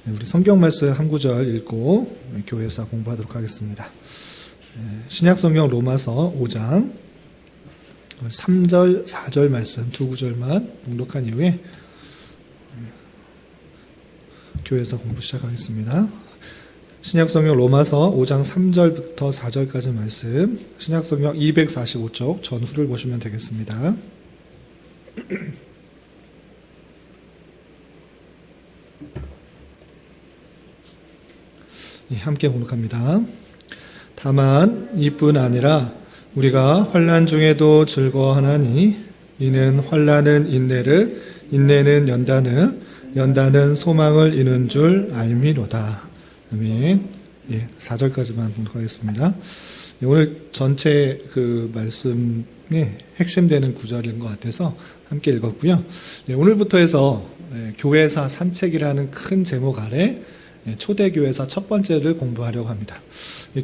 우리 성경 말씀 한 구절 읽고 교회사 공부하도록 하겠습니다. 신약성경 로마서 5장 3절, 4절 말씀 두 구절만 봉독한 이후에 교회사 공부 시작하겠습니다. 신약성경 로마서 5장 3절부터 4절까지 말씀, 신약성경 245쪽 전후를 보시면 되겠습니다. 함께 봉독합니다. 다만 이뿐 아니라 우리가 환난 중에도 즐거워하나니 이는 환난은 인내를, 인내는 연단을, 연단은 소망을 이룬 줄 알미로다. 아멘. 4절까지만 봉독하겠습니다. 오늘 전체 그 말씀의 핵심되는 구절인 것 같아서 함께 읽었고요. 오늘부터 해서 교회사 산책이라는 큰 제목 아래 초대교회사 첫 번째를 공부하려고 합니다.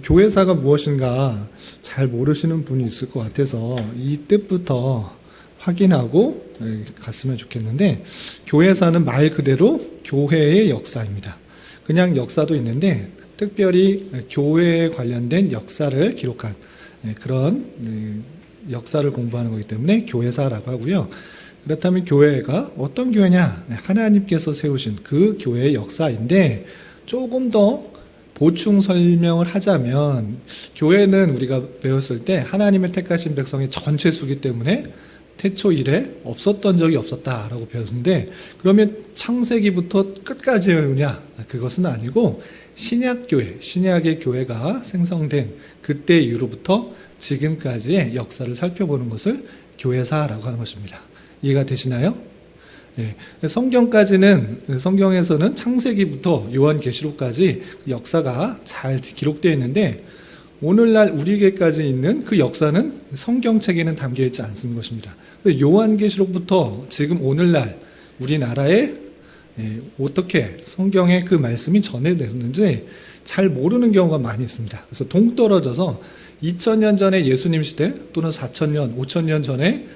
교회사가 무엇인가 잘 모르시는 분이 있을 것 같아서 이 뜻부터 확인하고 갔으면 좋겠는데, 교회사는 말 그대로 교회의 역사입니다. 그냥 역사도 있는데 특별히 교회에 관련된 역사를 기록한 그런 역사를 공부하는 거기 때문에 교회사라고 하고요. 그렇다면 교회가 어떤 교회냐? 하나님께서 세우신 그 교회의 역사인데, 조금 더 보충 설명을 하자면 교회는 우리가 배웠을 때 하나님의 택하신 백성의 전체 수기 때문에 태초 이래 없었던 적이 없었다라고 배웠는데, 그러면 창세기부터 끝까지 배우냐? 그것은 아니고 신약교회, 신약의 교회가 생성된 그때 이후로부터 지금까지의 역사를 살펴보는 것을 교회사라고 하는 것입니다. 이해가 되시나요? 성경에서는 창세기부터 요한계시록까지 역사가 잘 기록되어 있는데, 오늘날 우리에게까지 있는 그 역사는 성경책에는 담겨 있지 않은 것입니다. 요한계시록부터 지금 오늘날 우리나라에 어떻게 성경의 그 말씀이 전해졌는지 잘 모르는 경우가 많이 있습니다. 그래서 동떨어져서 2000년 전에 예수님 시대, 또는 4000년, 5000년 전에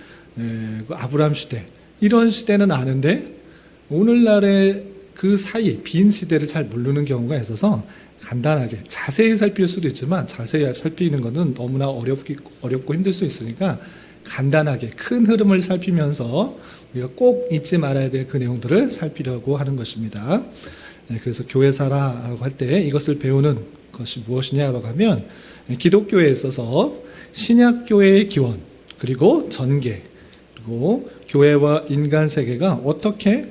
아브라함 시대, 이런 시대는 아는데 오늘날의 그 사이 빈 시대를 잘 모르는 경우가 있어서 간단하게 자세히 살필 수도 있지만, 자세히 살피는 것은 너무나 어렵고 힘들 수 있으니까 간단하게 큰 흐름을 살피면서 우리가 꼭 잊지 말아야 될 그 내용들을 살피려고 하는 것입니다. 그래서 교회사라고 할 때 이것을 배우는 것이 무엇이냐라고 하면, 기독교에 있어서 신약교회의 기원, 그리고 전개, 그리고 교회와 인간 세계가 어떻게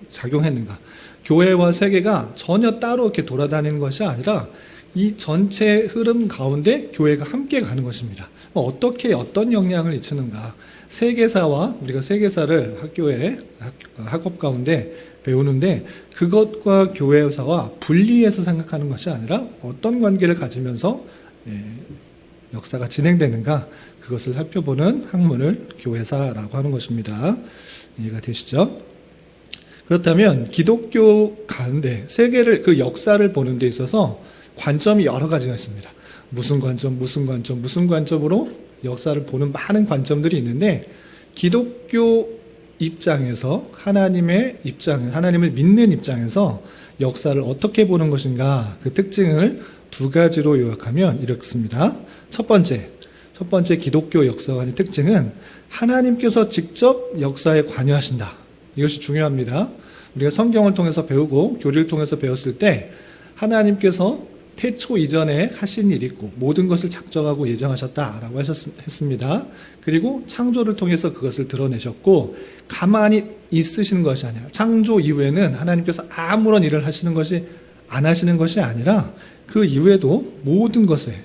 작용했는가, 교회와 세계가 전혀 따로 이렇게 돌아다니는 것이 아니라 이 전체 흐름 가운데 교회가 함께 가는 것입니다. 어떻게 어떤 영향을 미치는가, 세계사와 우리가 세계사를 학업 가운데 배우는데, 그것과 교회사와 분리해서 생각하는 것이 아니라 어떤 관계를 가지면서 역사가 진행되는가, 그것을 살펴보는 학문을 교회사라고 하는 것입니다. 이해가 되시죠? 그렇다면 기독교 가운데 세계를, 그 역사를 보는 데 있어서 관점이 여러 가지가 있습니다. 무슨 관점으로 역사를 보는 많은 관점들이 있는데, 기독교 입장에서, 하나님을 믿는 입장에서 역사를 어떻게 보는 것인가, 그 특징을 두 가지로 요약하면 이렇습니다. 첫 번째 기독교 역사관의 특징은 하나님께서 직접 역사에 관여하신다. 이것이 중요합니다. 우리가 성경을 통해서 배우고 교리를 통해서 배웠을 때 하나님께서 태초 이전에 하신 일이 있고 모든 것을 작정하고 예정하셨다라고 했습니다. 그리고 창조를 통해서 그것을 드러내셨고, 가만히 있으시는 것이 아니라 창조 이후에는 하나님께서 아무런 일을 안 하시는 것이 아니라 그 이후에도 모든 것에,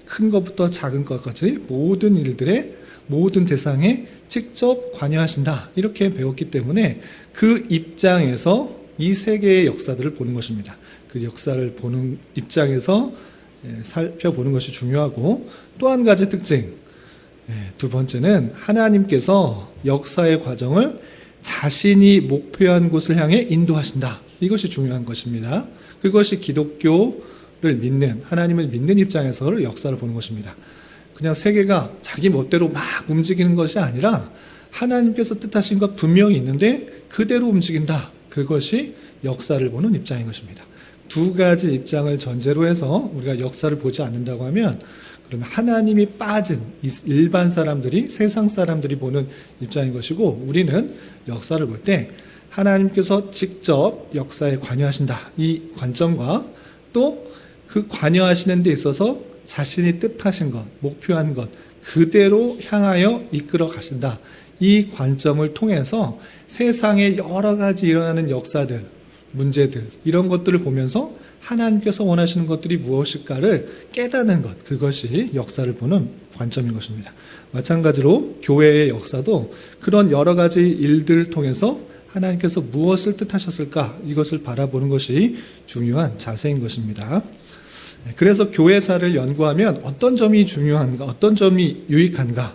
큰 것부터 작은 것까지 모든 일들의 모든 대상에 직접 관여하신다, 이렇게 배웠기 때문에 그 입장에서 이 세계의 역사들을 보는 것입니다. 그 역사를 보는 입장에서 살펴보는 것이 중요하고, 또 한 가지 특징, 두 번째는 하나님께서 역사의 과정을 자신이 목표한 곳을 향해 인도하신다. 이것이 중요한 것입니다. 그것이 기독교를 믿는, 하나님을 믿는 입장에서 역사를 보는 것입니다. 그냥 세계가 자기 멋대로 막 움직이는 것이 아니라 하나님께서 뜻하신 것 분명히 있는데 그대로 움직인다. 그것이 역사를 보는 입장인 것입니다. 두 가지 입장을 전제로 해서 우리가 역사를 보지 않는다고 하면, 그러면 하나님이 빠진 일반 사람들이, 세상 사람들이 보는 입장인 것이고, 우리는 역사를 볼 때 하나님께서 직접 역사에 관여하신다, 이 관점과 또 그 관여하시는 데 있어서 자신이 뜻하신 것, 목표한 것 그대로 향하여 이끌어 가신다, 이 관점을 통해서 세상에 여러 가지 일어나는 역사들, 문제들, 이런 것들을 보면서 하나님께서 원하시는 것들이 무엇일까를 깨닫는 것, 그것이 역사를 보는 관점인 것입니다. 마찬가지로 교회의 역사도 그런 여러 가지 일들을 통해서 하나님께서 무엇을 뜻하셨을까, 이것을 바라보는 것이 중요한 자세인 것입니다. 그래서 교회사를 연구하면 어떤 점이 중요한가, 어떤 점이 유익한가,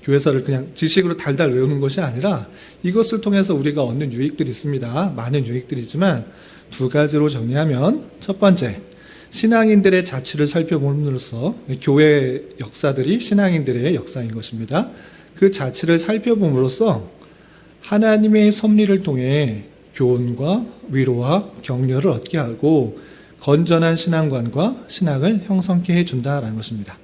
교회사를 그냥 지식으로 달달 외우는 것이 아니라 이것을 통해서 우리가 얻는 유익들이 있습니다. 많은 유익들이 있지만 두 가지로 정리하면, 첫 번째, 신앙인들의 자취를 살펴봄으로써, 교회 역사들이 신앙인들의 역사인 것입니다. 그 자취를 살펴봄으로써 하나님의 섭리를 통해 교훈과 위로와 격려를 얻게 하고 건전한 신앙관과 신앙을 형성케 해준다라는 것입니다.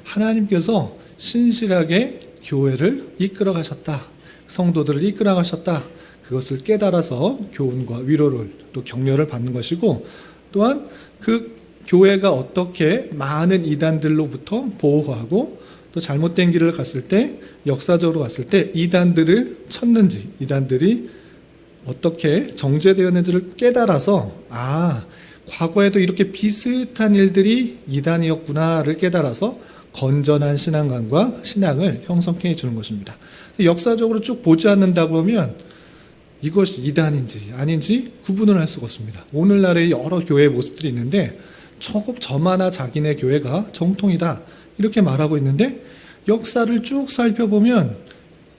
하나님께서 신실하게 교회를 이끌어 가셨다, 성도들을 이끌어 가셨다, 그것을 깨달아서 교훈과 위로를 또 격려를 받는 것이고, 또한 그 교회가 어떻게 많은 이단들로부터 보호하고 또 잘못된 길을 갔을 때, 역사적으로 갔을 때 이단들을 쳤는지, 이단들이 어떻게 정죄되었는지를 깨달아서, 과거에도 이렇게 비슷한 일들이 이단이었구나를 깨달아서 건전한 신앙관과 신앙을 형성케 해주는 것입니다. 역사적으로 쭉 보지 않는다고 하면 이것이 이단인지 아닌지 구분을 할 수가 없습니다. 오늘날의 여러 교회의 모습들이 있는데, 저마다 자기네 교회가 정통이다 이렇게 말하고 있는데, 역사를 쭉 살펴보면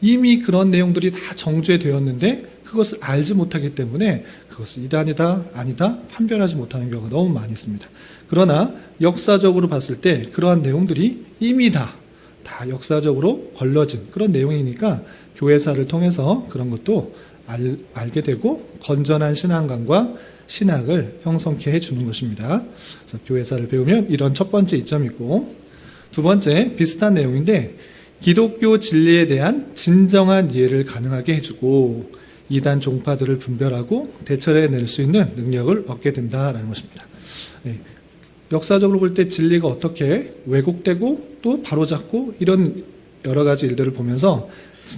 이미 그런 내용들이 다 정죄되었는데 그것을 알지 못하기 때문에 그것을 이단이다 아니다 판별하지 못하는 경우가 너무 많이 있습니다. 그러나 역사적으로 봤을 때 그러한 내용들이 이미 다 역사적으로 걸러진 그런 내용이니까 교회사를 통해서 그런 것도 알게 되고 건전한 신앙관과 신학을 형성케 해주는 것입니다. 그래서 교회사를 배우면 이런 첫 번째 이점이 있고, 두 번째 비슷한 내용인데, 기독교 진리에 대한 진정한 이해를 가능하게 해주고 이단 종파들을 분별하고 대처해낼 수 있는 능력을 얻게 된다라는 것입니다. 역사적으로 볼 때 진리가 어떻게 왜곡되고 또 바로잡고 이런 여러 가지 일들을 보면서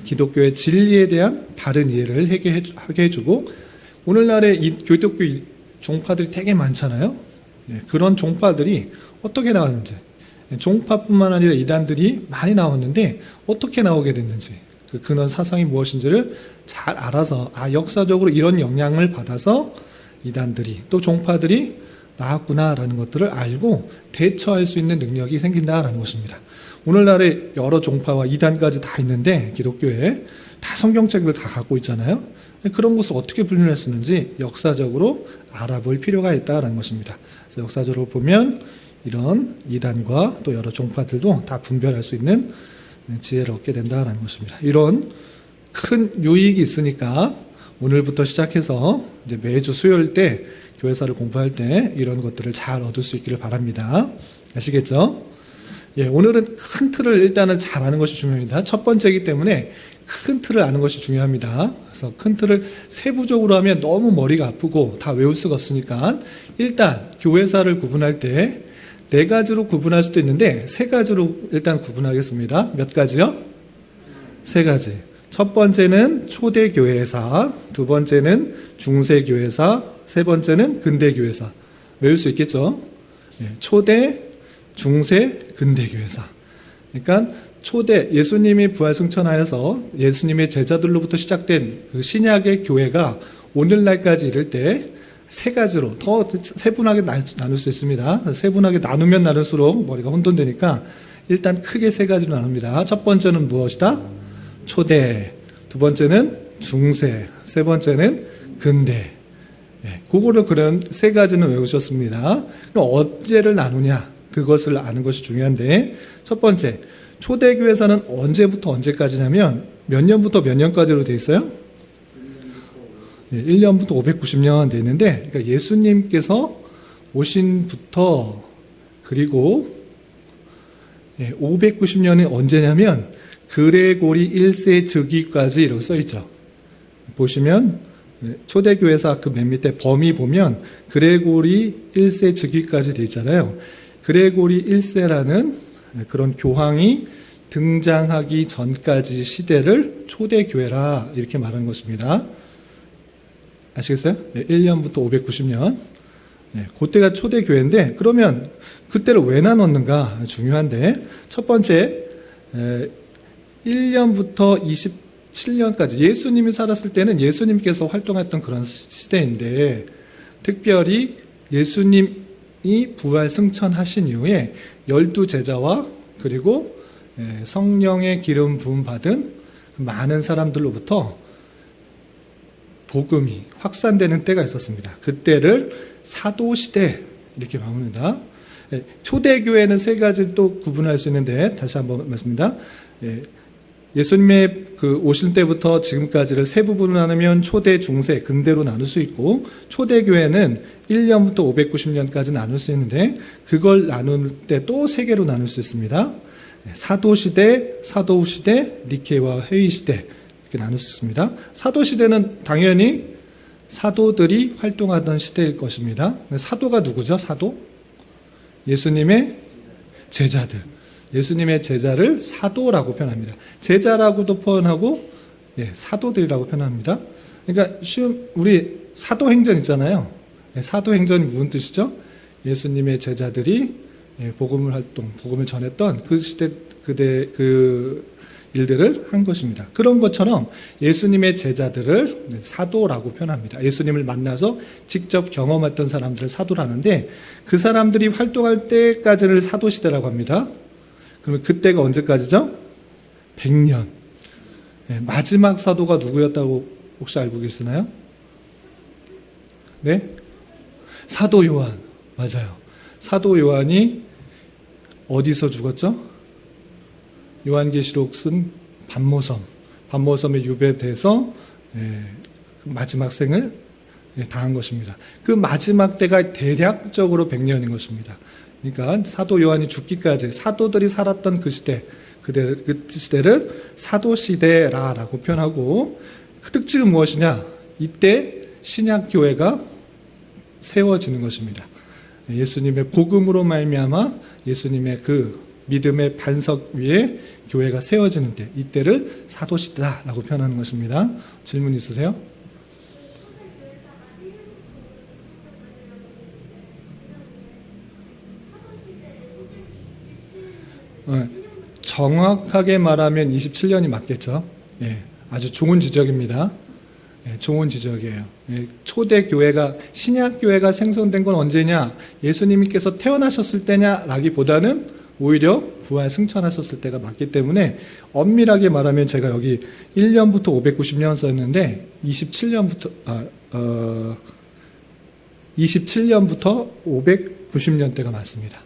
기독교의 진리에 대한 바른 이해를 하게 해주고, 오늘날의 이 기독교 종파들이 되게 많잖아요. 그런 종파들이 어떻게 나왔는지, 종파뿐만 아니라 이단들이 많이 나왔는데 어떻게 나오게 됐는지, 그 근원 사상이 무엇인지를 잘 알아서 역사적으로 이런 영향을 받아서 이단들이 또 종파들이 나왔구나라는 것들을 알고 대처할 수 있는 능력이 생긴다라는 것입니다. 오늘날의 여러 종파와 이단까지 다 있는데 기독교에 다 성경책을 다 갖고 있잖아요. 그런 것을 어떻게 분류할 수 있는지 역사적으로 알아볼 필요가 있다라는 것입니다. 그래서 역사적으로 보면 이런 이단과 또 여러 종파들도 다 분별할 수 있는 지혜를 얻게 된다라는 것입니다. 이런 큰 유익이 있으니까 오늘부터 시작해서 이제 매주 수요일 때 교회사를 공부할 때 이런 것들을 잘 얻을 수 있기를 바랍니다. 아시겠죠? 오늘은 큰 틀을 일단은 잘 아는 것이 중요합니다. 첫 번째이기 때문에 큰 틀을 아는 것이 중요합니다. 그래서 큰 틀을 세부적으로 하면 너무 머리가 아프고 다 외울 수가 없으니까 일단 교회사를 구분할 때 4가지로 구분할 수도 있는데 3가지로 일단 구분하겠습니다. 몇 가지요? 3가지. 첫 번째는 초대교회사, 두 번째는 중세교회사, 세 번째는 근대교회사. 외울 수 있겠죠? 초대, 중세, 근대교회사. 그러니까 초대, 예수님이 부활승천하여서 예수님의 제자들로부터 시작된 그 신약의 교회가 오늘날까지 이를 때 3가지로 더 세분하게 나눌 수 있습니다. 세분하게 나누면 나눌수록 머리가 혼돈되니까 일단 크게 3가지로 나눕니다. 첫 번째는 무엇이다? 초대, 두 번째는 중세, 세 번째는 근대. 그거를 그런 3가지는 외우셨습니다. 그럼 언제를 나누냐? 그것을 아는 것이 중요한데, 첫 번째, 초대교회사는 언제부터 언제까지냐면 몇 년부터 몇 년까지로 돼 있어요? 1년부터 590년 돼 있는데, 그러니까 예수님께서 오신부터 그리고 590년이 언제냐면 그레고리 1세 즉위까지 이렇게 써 있죠. 보시면 초대교회사 그 맨 밑에 범위 보면 그레고리 1세 즉위까지 돼 있잖아요. 그레고리 1세라는 그런 교황이 등장하기 전까지 시대를 초대교회라 이렇게 말하는 것입니다. 아시겠어요? 1년부터 590년. 그때가 초대교회인데, 그러면 그때를 왜 나눴는가 중요한데, 첫 번째 1년부터 27년까지 예수님이 살았을 때는 예수님께서 활동했던 그런 시대인데, 특별히 예수님이 부활 승천하신 이후에 12제자와 그리고 성령의 기름 부음 받은 많은 사람들로부터 복음이 확산되는 때가 있었습니다. 그때를 사도시대 이렇게 말합니다. 초대교회는 세 가지 또 구분할 수 있는데, 다시 한번 말씀드립니다. 예수님의 그 오실 때부터 지금까지를 세 부분으로 나누면 초대, 중세, 근대로 나눌 수 있고, 초대교회는 1년부터 590년까지 나눌 수 있는데, 그걸 나눌 때 또 세 개로 나눌 수 있습니다. 사도시대, 사도후시대, 니케와 회의시대 이렇게 나눌 수 있습니다. 사도시대는 당연히 사도들이 활동하던 시대일 것입니다. 사도가 누구죠? 사도? 예수님의 제자들. 예수님의 제자를 사도라고 표현합니다. 제자라고도 표현하고 사도들이라고 표현합니다. 그러니까 우리 사도행전 있잖아요. 사도행전이 무슨 뜻이죠? 예수님의 제자들이 복음을 전했던 그 시대 그 일들을 한 것입니다. 그런 것처럼 예수님의 제자들을 사도라고 표현합니다. 예수님을 만나서 직접 경험했던 사람들을 사도라는데, 그 사람들이 활동할 때까지를 사도시대라고 합니다. 그러면 그때가 언제까지죠? 100년. 마지막 사도가 누구였다고 혹시 알고 계시나요? 네? 사도 요한. 맞아요. 사도 요한이 어디서 죽었죠? 요한계시록 쓴 반모섬에 유배돼서 마지막 생을 당한 것입니다. 그 마지막 때가 대략적으로 100년인 것입니다. 그러니까 사도 요한이 죽기까지 사도들이 살았던 그 시대, 그 시대를 사도시대라고 표현하고, 그 특징은 무엇이냐? 이때 신약교회가 세워지는 것입니다. 예수님의 복음으로 말미암아 예수님의 그 믿음의 반석 위에 교회가 세워지는 때, 이때를 사도시대라고 표현하는 것입니다. 질문 있으세요? 정확하게 말하면 27년이 맞겠죠. 아주 좋은 지적입니다. 좋은 지적이에요. 초대교회가, 신약교회가 생성된 건 언제냐? 예수님께서 태어나셨을 때냐라기보다는 오히려 부활 승천하셨을 때가 맞기 때문에, 엄밀하게 말하면 제가 여기 1년부터 590년 썼는데 27년부터 590년대가 맞습니다.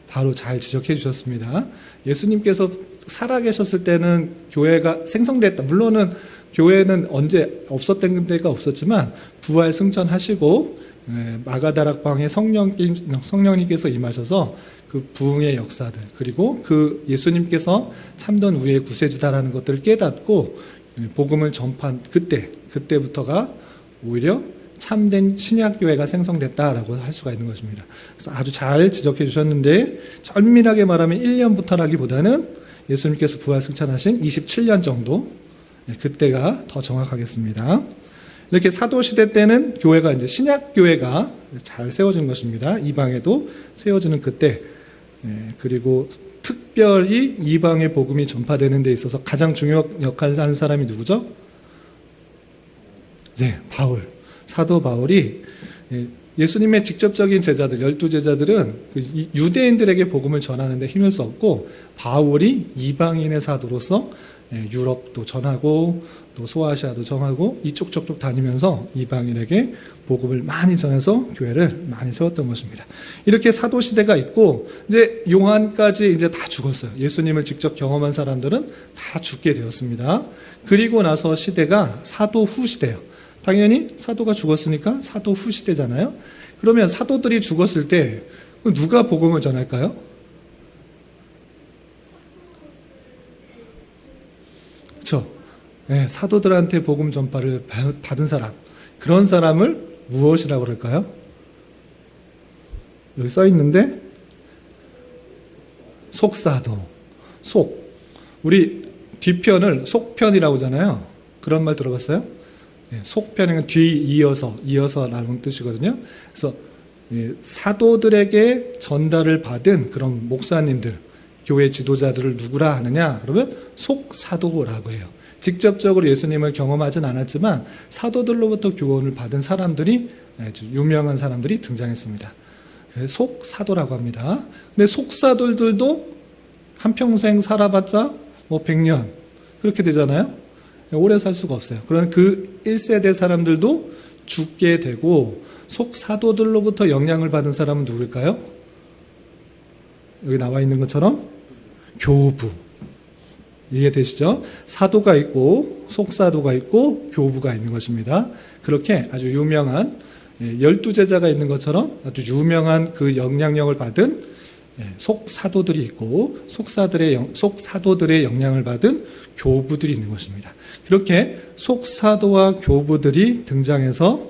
바로 잘 지적해 주셨습니다. 예수님께서 살아계셨을 때는 교회가 생성됐다. 물론은 교회는 언제 없었던 데가 없었지만, 부활 승천하시고 마가다락방에 성령님께서 임하셔서 그 부흥의 역사들, 그리고 그 예수님께서 참된 우리의 구세주다라는 것들을 깨닫고 복음을 전파한 그때부터가 오히려 참된 신약교회가 생성됐다라고 할 수가 있는 것입니다. 그래서 아주 잘 지적해 주셨는데, 엄밀하게 말하면 1년부터라기보다는 예수님께서 부활 승천하신 27년 정도, 그때가 더 정확하겠습니다. 이렇게 사도시대 때는 교회가 이제 신약교회가 잘 세워진 것입니다. 이방에도 세워지는 그때, 그리고 특별히 이방의 복음이 전파되는 데 있어서 가장 중요한 역할을 하는 사람이 누구죠? 네, 바울. 사도 바울이 예수님의 직접적인 제자들, 12제자들은 유대인들에게 복음을 전하는 데 힘을 썼고, 바울이 이방인의 사도로서 유럽도 전하고 또 소아시아도 전하고 이쪽저쪽 다니면서 이방인에게 복음을 많이 전해서 교회를 많이 세웠던 것입니다. 이렇게 사도 시대가 있고, 이제 요한까지 이제 다 죽었어요. 예수님을 직접 경험한 사람들은 다 죽게 되었습니다. 그리고 나서 시대가 사도 후 시대예요. 당연히 사도가 죽었으니까 사도 후 시대잖아요. 그러면 사도들이 죽었을 때 누가 복음을 전할까요? 그렇죠. 네, 사도들한테 복음 전파를 받은 사람, 그런 사람을 무엇이라고 그럴까요? 여기 써 있는데 속사도, 우리 뒤편을 속편이라고 하잖아요. 그런 말 들어봤어요? 네, 속편은 뒤 이어서라는 뜻이거든요. 그래서 사도들에게 전달을 받은 그런 목사님들, 교회 지도자들을 누구라 하느냐? 그러면 속사도라고 해요. 직접적으로 예수님을 경험하진 않았지만 사도들로부터 교훈을 받은 사람들이, 아주 유명한 사람들이 등장했습니다. 속사도라고 합니다. 근데 속사도들도 한평생 살아봤자 100년 그렇게 되잖아요. 오래 살 수가 없어요. 그러나 그 1세대 사람들도 죽게 되고, 속사도들로부터 영향을 받은 사람은 누구일까요? 여기 나와 있는 것처럼 교부. 이해되시죠? 사도가 있고 속사도가 있고 교부가 있는 것입니다. 그렇게 아주 유명한 12제자가 있는 것처럼 아주 유명한 그 영향력을 받은 속사도들이 있고, 속사도들의 영향을 받은 교부들이 있는 것입니다. 그렇게 속사도와 교부들이 등장해서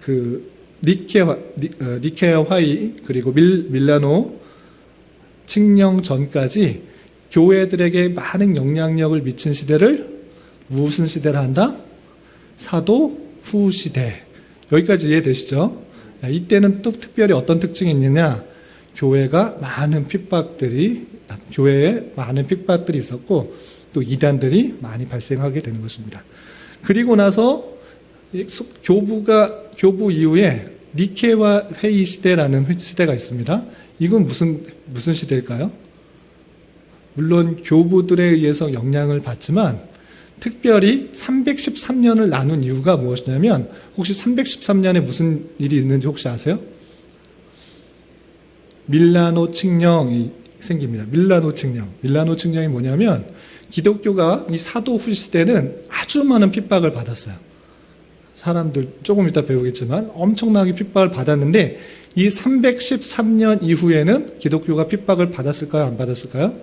그 니케아 화의 그리고 밀라노 칙령 전까지 교회들에게 많은 영향력을 미친 시대를 무슨 시대라 한다? 사도 후 시대. 여기까지 이해되시죠? 이때는 또 특별히 어떤 특징이 있느냐? 교회에 많은 핍박들이 있었고, 또 이단들이 많이 발생하게 되는 것입니다. 그리고 나서 교부 이후에 니케아 회의 시대라는 시대가 있습니다. 이건 무슨 시대일까요? 물론 교부들에 의해서 영향을 받지만 특별히 313년을 나눈 이유가 무엇이냐면, 혹시 313년에 무슨 일이 있는지 혹시 아세요? 밀라노 칙령이 생깁니다. 밀라노 칙령이 뭐냐면, 기독교가 이 사도 후 시대는 아주 많은 핍박을 받았어요. 사람들 조금 이따 배우겠지만 엄청나게 핍박을 받았는데, 이 313년 이후에는 기독교가 핍박을 받았을까요? 안 받았을까요?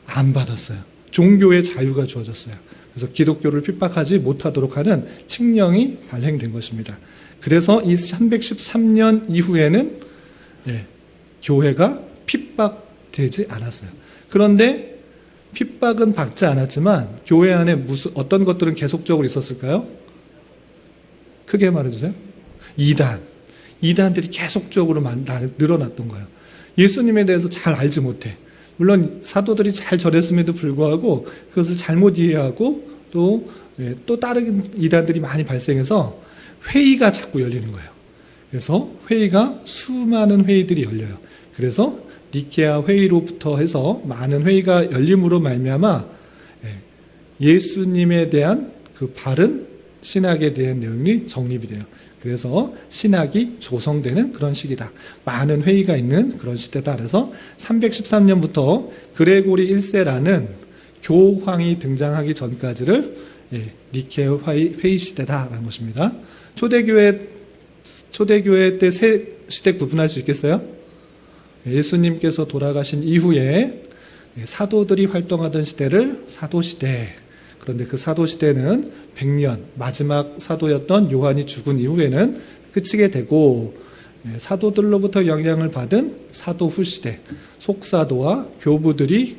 안 받았어요. 종교의 자유가 주어졌어요. 그래서 기독교를 핍박하지 못하도록 하는 칙령이 발행된 것입니다. 그래서 이 313년 이후에는 교회가 핍박되지 않았어요. 그런데 핍박은 받지 않았지만 교회 안에 어떤 것들은 계속적으로 있었을까요? 크게 말해주세요. 이단들이 계속적으로 늘어났던 거예요. 예수님에 대해서 잘 알지 못해. 물론 사도들이 잘 전했음에도 불구하고 그것을 잘못 이해하고 또 다른 이단들이 많이 발생해서 회의가 자꾸 열리는 거예요. 그래서 수많은 회의들이 열려요. 그래서 니케아 회의로부터 해서 많은 회의가 열림으로 말미암아 예수님에 대한 그 바른 신학에 대한 내용이 정립이 돼요. 그래서 신학이 조성되는 그런 시기다. 많은 회의가 있는 그런 시대다. 그래서 313년부터 그레고리 1세라는 교황이 등장하기 전까지를 니케아 회의 시대다라는 것입니다. 초대교회 때 세 시대 구분할 수 있겠어요? 예수님께서 돌아가신 이후에 사도들이 활동하던 시대를 사도시대. 그런데 그 사도시대는 100년, 마지막 사도였던 요한이 죽은 이후에는 끝이게 되고, 사도들로부터 영향을 받은 사도 후시대, 속사도와 교부들이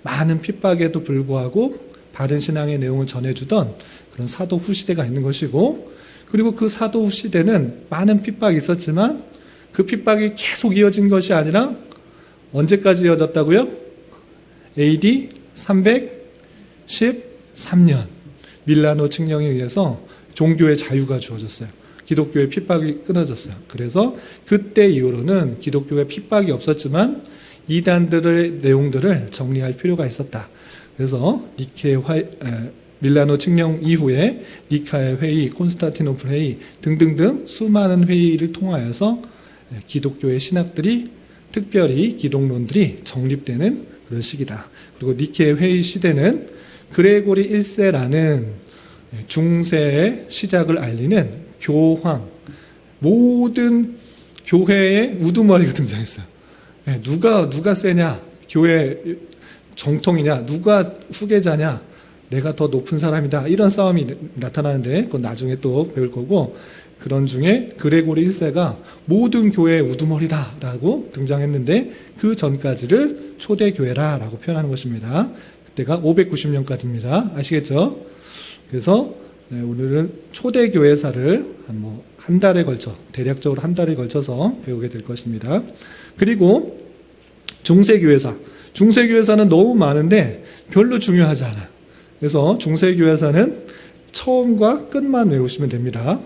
많은 핍박에도 불구하고 바른 신앙의 내용을 전해주던 그런 사도 후시대가 있는 것이고, 그리고 그 사도 후시대는 많은 핍박이 있었지만 그 핍박이 계속 이어진 것이 아니라 언제까지 이어졌다고요? AD 313년 밀라노 칙령에 의해서 종교의 자유가 주어졌어요. 기독교의 핍박이 끊어졌어요. 그래서 그때 이후로는 기독교의 핍박이 없었지만 이단들의 내용들을 정리할 필요가 있었다. 그래서 밀라노 칙령 이후에 니카의 회의, 콘스탄티노플 회의 등등등 수많은 회의를 통하여서 기독교의 신학들이, 특별히 기독론들이 정립되는 그런 시기다. 그리고 니케 회의 시대는 그레고리 1세라는 중세의 시작을 알리는 교황, 모든 교회의 우두머리가 등장했어요. 누가 세냐? 교회 정통이냐? 누가 후계자냐? 내가 더 높은 사람이다. 이런 싸움이 나타나는데 그건 나중에 또 배울 거고, 그런 중에 그레고리 1세가 모든 교회의 우두머리다라고 등장했는데 그 전까지를 초대교회라고 표현하는 것입니다. 그때가 590년까지입니다. 아시겠죠? 그래서 오늘은 초대교회사를 한 달에 걸쳐, 대략적으로 한 달에 걸쳐서 배우게 될 것입니다. 그리고 중세교회사. 중세교회사는 너무 많은데 별로 중요하지 않아요. 그래서 중세교회사는 처음과 끝만 외우시면 됩니다.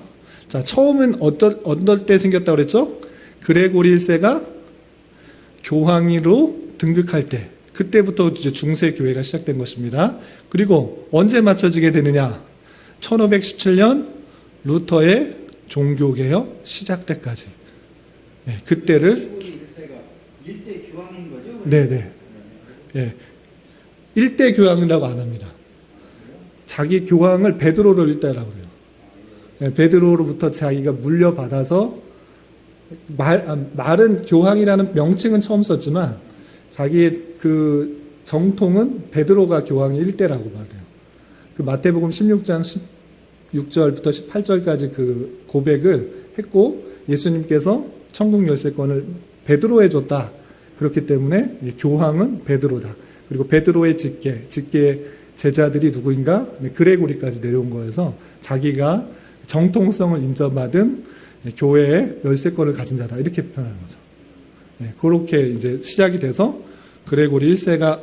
자, 처음은 어떨 때 생겼다고 그랬죠? 그레고리 1세가 교황으로 등극할 때, 그때부터 이제 중세교회가 시작된 것입니다. 그리고 언제 맞춰지게 되느냐? 1517년 루터의 종교개혁 시작 때까지. 네, 그때를. 일대 교황인 거죠? 네네. 네. 일대 교황이라고 안 합니다. 자기 교황을 베드로를 일대라고 해요. 네, 베드로로부터 자기가 물려받아서 말은 교황이라는 명칭은 처음 썼지만 자기의 그 정통은 베드로가 교황이 일대라고 말해요. 그 마태복음 16장 16절부터 18절까지 그 고백을 했고 예수님께서 천국 열쇠권을 베드로에 줬다. 그렇기 때문에 교황은 베드로다. 그리고 베드로의 직계 제자들이 누구인가? 그레고리까지 내려온 거여서 자기가 정통성을 인정받은 교회의 열쇠권을 가진 자다. 이렇게 표현하는 거죠. 그렇게 이제 시작이 돼서 그레고리 1세가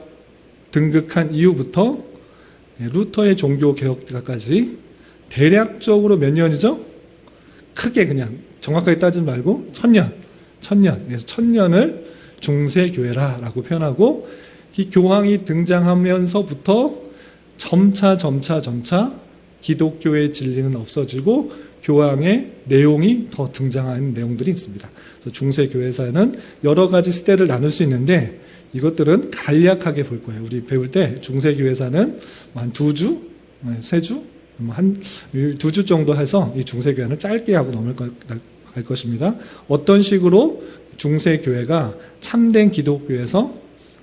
등극한 이후부터 루터의 종교 개혁까지 대략적으로 몇 년이죠? 크게 그냥 정확하게 따지지 말고 1000년. 그래서 1000년을 중세교회라고 표현하고, 이 교황이 등장하면서부터 점차 기독교의 진리는 없어지고 교황의 내용이 더 등장하는 내용들이 있습니다. 그래서 중세교회사는 여러 가지 시대를 나눌 수 있는데 이것들은 간략하게 볼 거예요. 우리 배울 때 중세교회사는 한 2주, 3주, 한 2주 정도 해서 이 중세교회는 짧게 하고 넘어갈 것입니다. 어떤 식으로 중세교회가 참된 기독교에서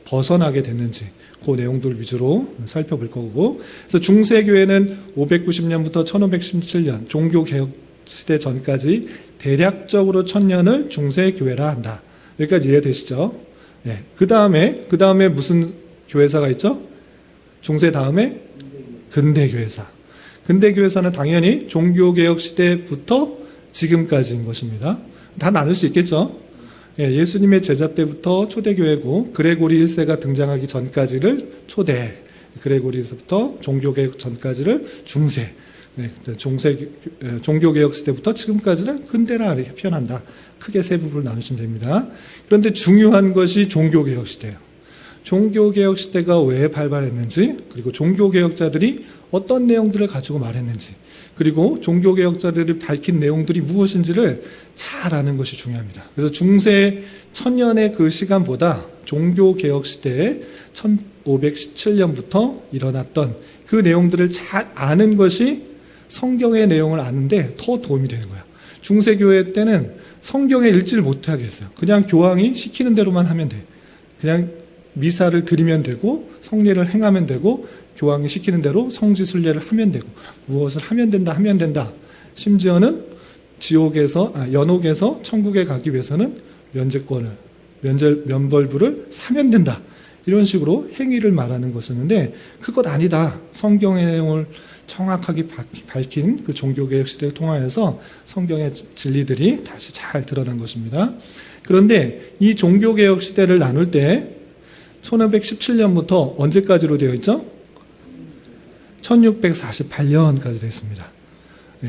벗어나게 됐는지 그 내용들 위주로 살펴볼 거고, 그래서 중세교회는 590년부터 1517년 종교개혁 시대 전까지 대략적으로 1000년을 중세교회라 한다. 여기까지 이해되시죠? 네. 그 다음에 무슨 교회사가 있죠? 중세 다음에 근대교회사. 근대교회사는 당연히 종교개혁 시대부터 지금까지인 것입니다. 다 나눌 수 있겠죠? 예수님의 제자 때부터 초대교회고, 그레고리 1세가 등장하기 전까지를 초대, 그레고리에서부터 종교개혁 전까지를 중세, 종교개혁 시대부터 지금까지를 근대라 이렇게 표현한다. 크게 세 부분을 나누시면 됩니다. 그런데 중요한 것이 종교개혁 시대예요. 종교개혁 시대가 왜 발발했는지, 그리고 종교개혁자들이 어떤 내용들을 가지고 말했는지, 그리고 종교개혁자들이 밝힌 내용들이 무엇인지를 잘 아는 것이 중요합니다. 그래서 중세 1000년의 그 시간보다 종교개혁 시대에 1517년부터 일어났던 그 내용들을 잘 아는 것이 성경의 내용을 아는데 더 도움이 되는 거예요. 중세교회 때는 성경에 읽지를 못하게 했어요. 그냥 교황이 시키는 대로만 하면 돼. 그냥 미사를 드리면 되고 성례를 행하면 되고 교황이 시키는 대로 성지순례를 하면 되고 무엇을 하면 된다. 심지어는 연옥에서 천국에 가기 위해서는 면벌부를 사면 된다. 이런 식으로 행위를 말하는 것이었는데 그것 아니다. 성경의 내용을 정확하게 밝힌 그 종교개혁 시대를 통하여서 성경의 진리들이 다시 잘 드러난 것입니다. 그런데 이 종교개혁 시대를 나눌 때 1517년부터 언제까지로 되어 있죠? 1648년까지 되어 있습니다.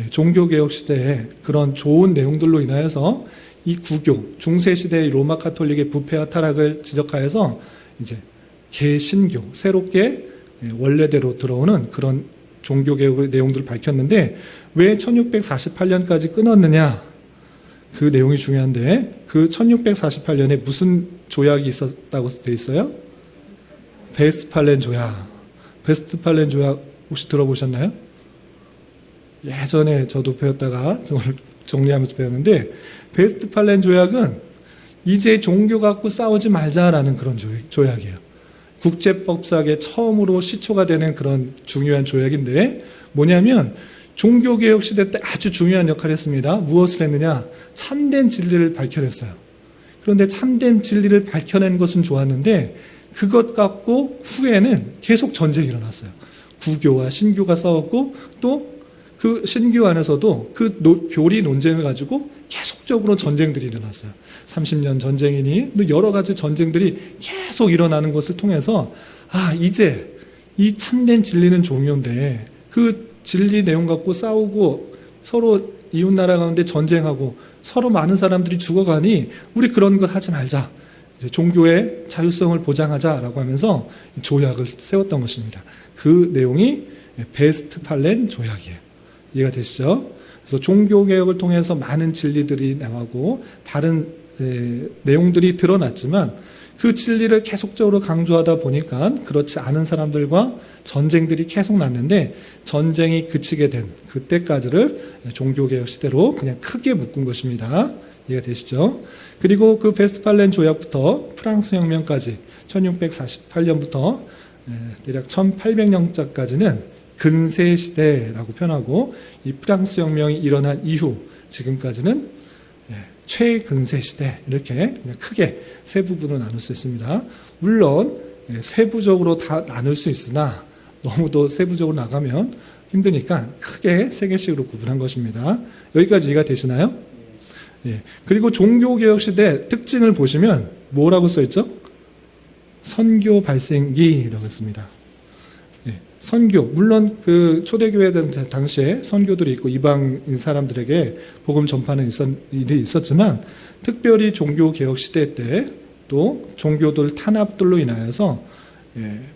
종교개혁 시대에 그런 좋은 내용들로 인하여서 이 구교, 중세시대의 로마 카톨릭의 부패와 타락을 지적하여서 이제 개신교, 새롭게 원래대로 들어오는 그런 종교개혁의 내용들을 밝혔는데 왜 1648년까지 끊었느냐? 그 내용이 중요한데 그 1648년에 무슨 조약이 있었다고 되어 있어요? 베스트팔렌 조약. 베스트팔렌 조약 혹시 들어보셨나요? 예전에 저도 배웠다가 오늘 정리하면서 배웠는데, 베스트팔렌 조약은 이제 종교 갖고 싸우지 말자라는 그런 조약이에요. 국제법상에 처음으로 시초가 되는 그런 중요한 조약인데, 뭐냐면 종교개혁 시대 때 아주 중요한 역할을 했습니다. 무엇을 했느냐? 참된 진리를 밝혀냈어요. 그런데 참된 진리를 밝혀낸 것은 좋았는데, 그것 갖고 후에는 계속 전쟁이 일어났어요. 구교와 신교가 싸웠고, 또 그 신교 안에서도 그 교리 논쟁을 가지고 계속적으로 전쟁들이 일어났어요. 30년 전쟁이니 또 여러 가지 전쟁들이 계속 일어나는 것을 통해서, 이제 이 참된 진리는 종교인데 그 진리 내용 갖고 싸우고 서로 이웃나라 가운데 전쟁하고 서로 많은 사람들이 죽어가니 우리 그런 걸 하지 말자. 이제 종교의 자율성을 보장하자라고 하면서 조약을 세웠던 것입니다. 그 내용이 베스트팔렌 조약이에요. 이해가 되시죠? 그래서 종교개혁을 통해서 많은 진리들이 나오고 다른 내용들이 드러났지만, 그 진리를 계속적으로 강조하다 보니까 그렇지 않은 사람들과 전쟁들이 계속 났는데, 전쟁이 그치게 된 그때까지를 종교개혁 시대로 그냥 크게 묶은 것입니다. 이해가 되시죠? 그리고 그 베스트팔렌 조약부터 프랑스 혁명까지 1648년부터 대략 1800년까지는 근세시대라고 표현하고, 이 프랑스 혁명이 일어난 이후 지금까지는 최근세시대, 이렇게 그냥 크게 세 부분으로 나눌 수 있습니다. 물론 세부적으로 다 나눌 수 있으나 너무도 세부적으로 나가면 힘드니까 크게 세 개씩으로 구분한 것입니다. 여기까지 이해가 되시나요? 그리고 종교개혁 시대 특징을 보시면 뭐라고 써있죠? 선교 발생기라고 했습니다. 선교, 물론 그 초대교회 당시에 선교들이 있고 이방인 사람들에게 복음 전파는 일이 있었지만, 특별히 종교개혁 시대 때 또 종교들 탄압들로 인하여서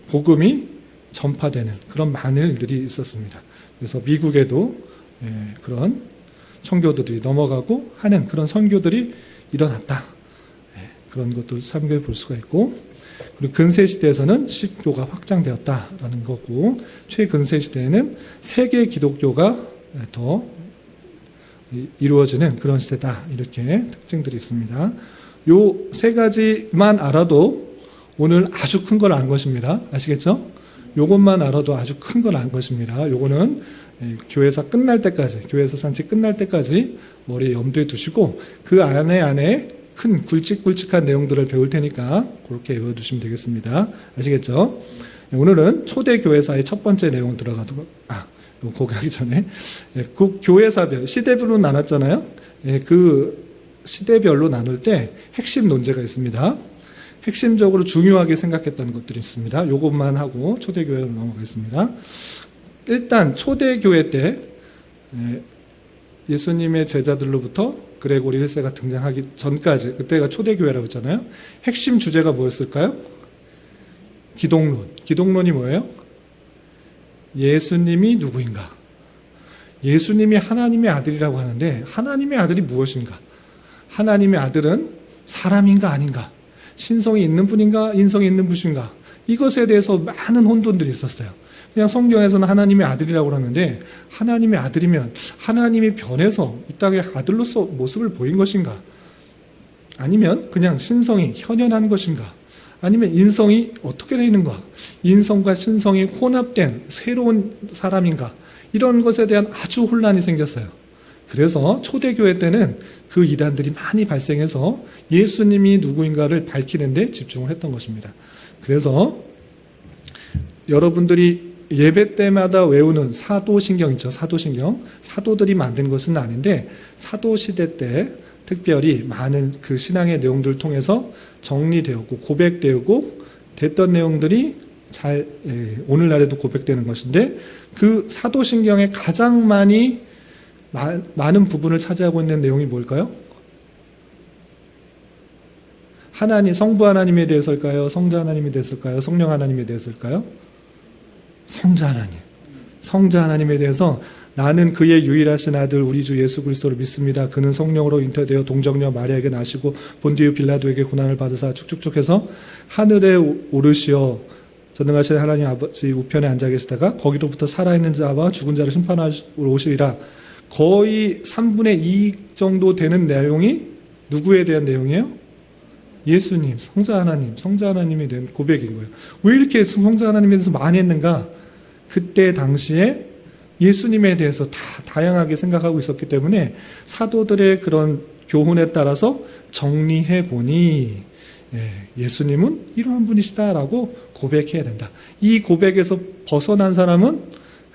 복음이 전파되는 그런 많은 일들이 있었습니다. 그래서 미국에도 그런 청교도들이 넘어가고 하는 그런 선교들이 일어났다. 그런 것도 참고해 볼 수가 있고, 그리고 근세시대에서는 식교가 확장되었다라는 거고, 최근세시대에는 세계 기독교가 더 이루어지는 그런 시대다. 이렇게 특징들이 있습니다. 요 세 가지만 알아도 오늘 아주 큰 걸 안 것입니다. 아시겠죠? 요것만 알아도 아주 큰 걸 안 것입니다. 요거는 교회사 끝날 때까지, 교회사 산지 끝날 때까지 머리에 염두에 두시고, 그 안에 큰 굵직굵직한 내용들을 배울 테니까 그렇게 외워두시면 되겠습니다. 아시겠죠? 오늘은 초대교회사의 첫 번째 내용 들어가도록, 거기 하기 전에, 그 교회사별, 시대별로 나눴잖아요? 그 시대별로 나눌 때 핵심 논제가 있습니다. 핵심적으로 중요하게 생각했던 것들이 있습니다. 이것만 하고 초대교회로 넘어가겠습니다. 일단 초대교회 때 예수님의 제자들로부터 그레고리 1세가 등장하기 전까지, 그때가 초대교회라고 했잖아요. 핵심 주제가 뭐였을까요? 기독론. 기독론이 뭐예요? 예수님이 누구인가? 예수님이 하나님의 아들이라고 하는데, 하나님의 아들이 무엇인가? 하나님의 아들은 사람인가 아닌가? 신성이 있는 분인가? 인성이 있는 분인가? 이것에 대해서 많은 혼돈들이 있었어요. 그냥 성경에서는 하나님의 아들이라고 하는데, 하나님의 아들이면 하나님이 변해서 이 땅에 아들로서 모습을 보인 것인가? 아니면 그냥 신성이 현현한 것인가? 아니면 인성이 어떻게 되어 있는가? 인성과 신성이 혼합된 새로운 사람인가? 이런 것에 대한 아주 혼란이 생겼어요. 그래서 초대교회 때는 그 이단들이 많이 발생해서 예수님이 누구인가를 밝히는 데 집중을 했던 것입니다. 그래서 여러분들이 예배 때마다 외우는 사도신경 있죠. 사도신경. 사도들이 만든 것은 아닌데, 사도시대 때 특별히 많은 그 신앙의 내용들을 통해서 정리되었고 고백되고 됐던 내용들이 잘 오늘날에도 고백되는 것인데, 그 사도신경에 가장 많은 부분을 차지하고 있는 내용이 뭘까요? 하나님, 성부 하나님에 대해서일까요? 성자 하나님에 대해서일까요? 성령 하나님에 대해서일까요? 성자 하나님. 성자 하나님에 대해서, 나는 그의 유일하신 아들 우리 주 예수 그리스도를 믿습니다. 그는 성령으로 잉태되어 동정녀 마리아에게 나시고 본디오 빌라도에게 고난을 받으사 쭉쭉쭉 해서 하늘에 오르시어 전능하신 하나님 아버지 우편에 앉아 계시다가 거기로부터 살아있는 자와 죽은 자를 심판하러 오시리라. 거의 3분의 2 정도 되는 내용이 누구에 대한 내용이에요? 예수님, 성자 하나님에 대한 고백인 거예요. 왜 이렇게 성자 하나님에 대해서 많이 했는가? 그때 당시에 예수님에 대해서 다 다양하게 생각하고 있었기 때문에 사도들의 그런 교훈에 따라서 정리해 보니 예수님은 이러한 분이시다라고 고백해야 된다. 이 고백에서 벗어난 사람은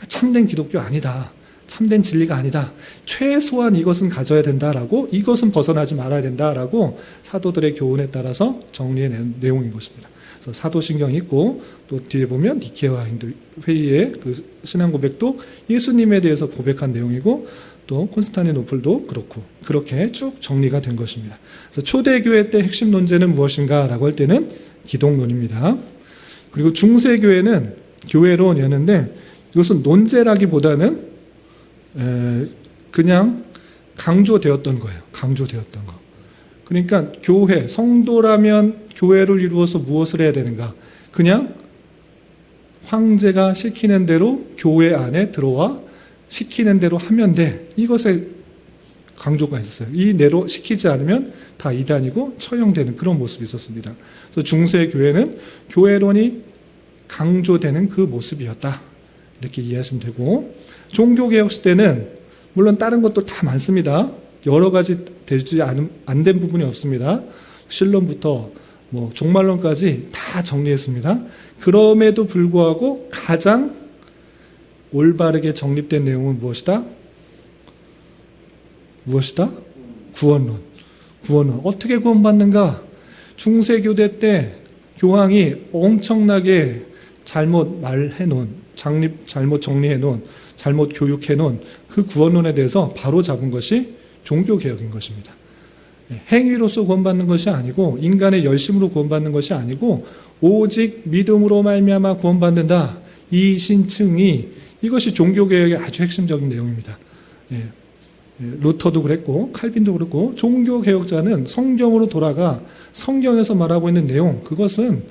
참된 기독교 아니다. 참된 진리가 아니다. 최소한 이것은 가져야 된다라고, 이것은 벗어나지 말아야 된다라고 사도들의 교훈에 따라서 정리해낸 내용인 것입니다. 그래서 사도신경이 있고 또 뒤에 보면 니케아 회의의 그 신앙 고백도 예수님에 대해서 고백한 내용이고 또 콘스탄티노플도 그렇고 그렇게 쭉 정리가 된 것입니다. 그래서 초대교회 때 핵심 논제는 무엇인가라고 할 때는 기독론입니다. 그리고 중세교회는 교회론이었는데 이것은 논제라기보다는 그냥 강조되었던 거예요. 강조되었던 거. 그러니까 교회, 성도라면 교회를 이루어서 무엇을 해야 되는가? 그냥 황제가 시키는 대로 교회 안에 들어와 시키는 대로 하면 돼. 이것에 강조가 있었어요. 이 대로 시키지 않으면 다 이단이고 처형되는 그런 모습이 있었습니다. 그래서 중세 교회는 교회론이 강조되는 그 모습이었다. 이렇게 이해하시면 되고, 종교개혁 시대는 물론 다른 것도 다 많습니다. 여러 가지 되지 안 된 부분이 없습니다. 신론부터 뭐 종말론까지 다 정리했습니다. 그럼에도 불구하고 가장 올바르게 정립된 내용은 무엇이다? 무엇이다? 구원론. 구원론. 어떻게 구원받는가? 중세교대 때 교황이 엄청나게 잘못 말해놓은, 잘못 정리해놓은, 잘못 교육해놓은 그 구원론에 대해서 바로 잡은 것이 종교개혁인 것입니다. 행위로서 구원받는 것이 아니고 인간의 열심으로 구원받는 것이 아니고 오직 믿음으로 말미암아 구원받는다. 이 신층이 이것이 종교개혁의 아주 핵심적인 내용입니다. 루터도 그랬고 칼빈도 그랬고 종교개혁자는 성경으로 돌아가 성경에서 말하고 있는 내용, 그것은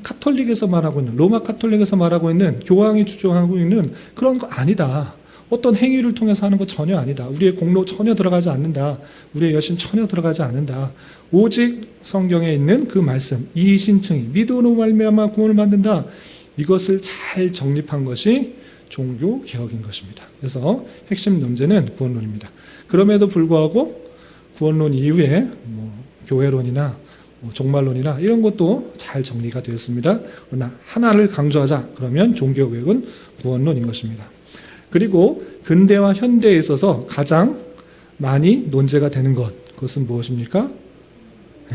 카톨릭에서 말하고 있는, 로마 카톨릭에서 말하고 있는, 교황이 주장하고 있는 그런 거 아니다. 어떤 행위를 통해서 하는 거 전혀 아니다. 우리의 공로 전혀 들어가지 않는다. 우리의 여신 전혀 들어가지 않는다. 오직 성경에 있는 그 말씀, 이 신층이 믿음으로 말미암아 구원을 받는다. 이것을 잘 정립한 것이 종교개혁인 것입니다. 그래서 핵심 논제는 구원론입니다. 그럼에도 불구하고 구원론 이후에 교회론이나 종말론이나 이런 것도 잘 정리가 되었습니다. 그러나 하나를 강조하자 그러면 종교개혁은 구원론인 것입니다. 그리고 근대와 현대에 있어서 가장 많이 논제가 되는 것, 그것은 무엇입니까?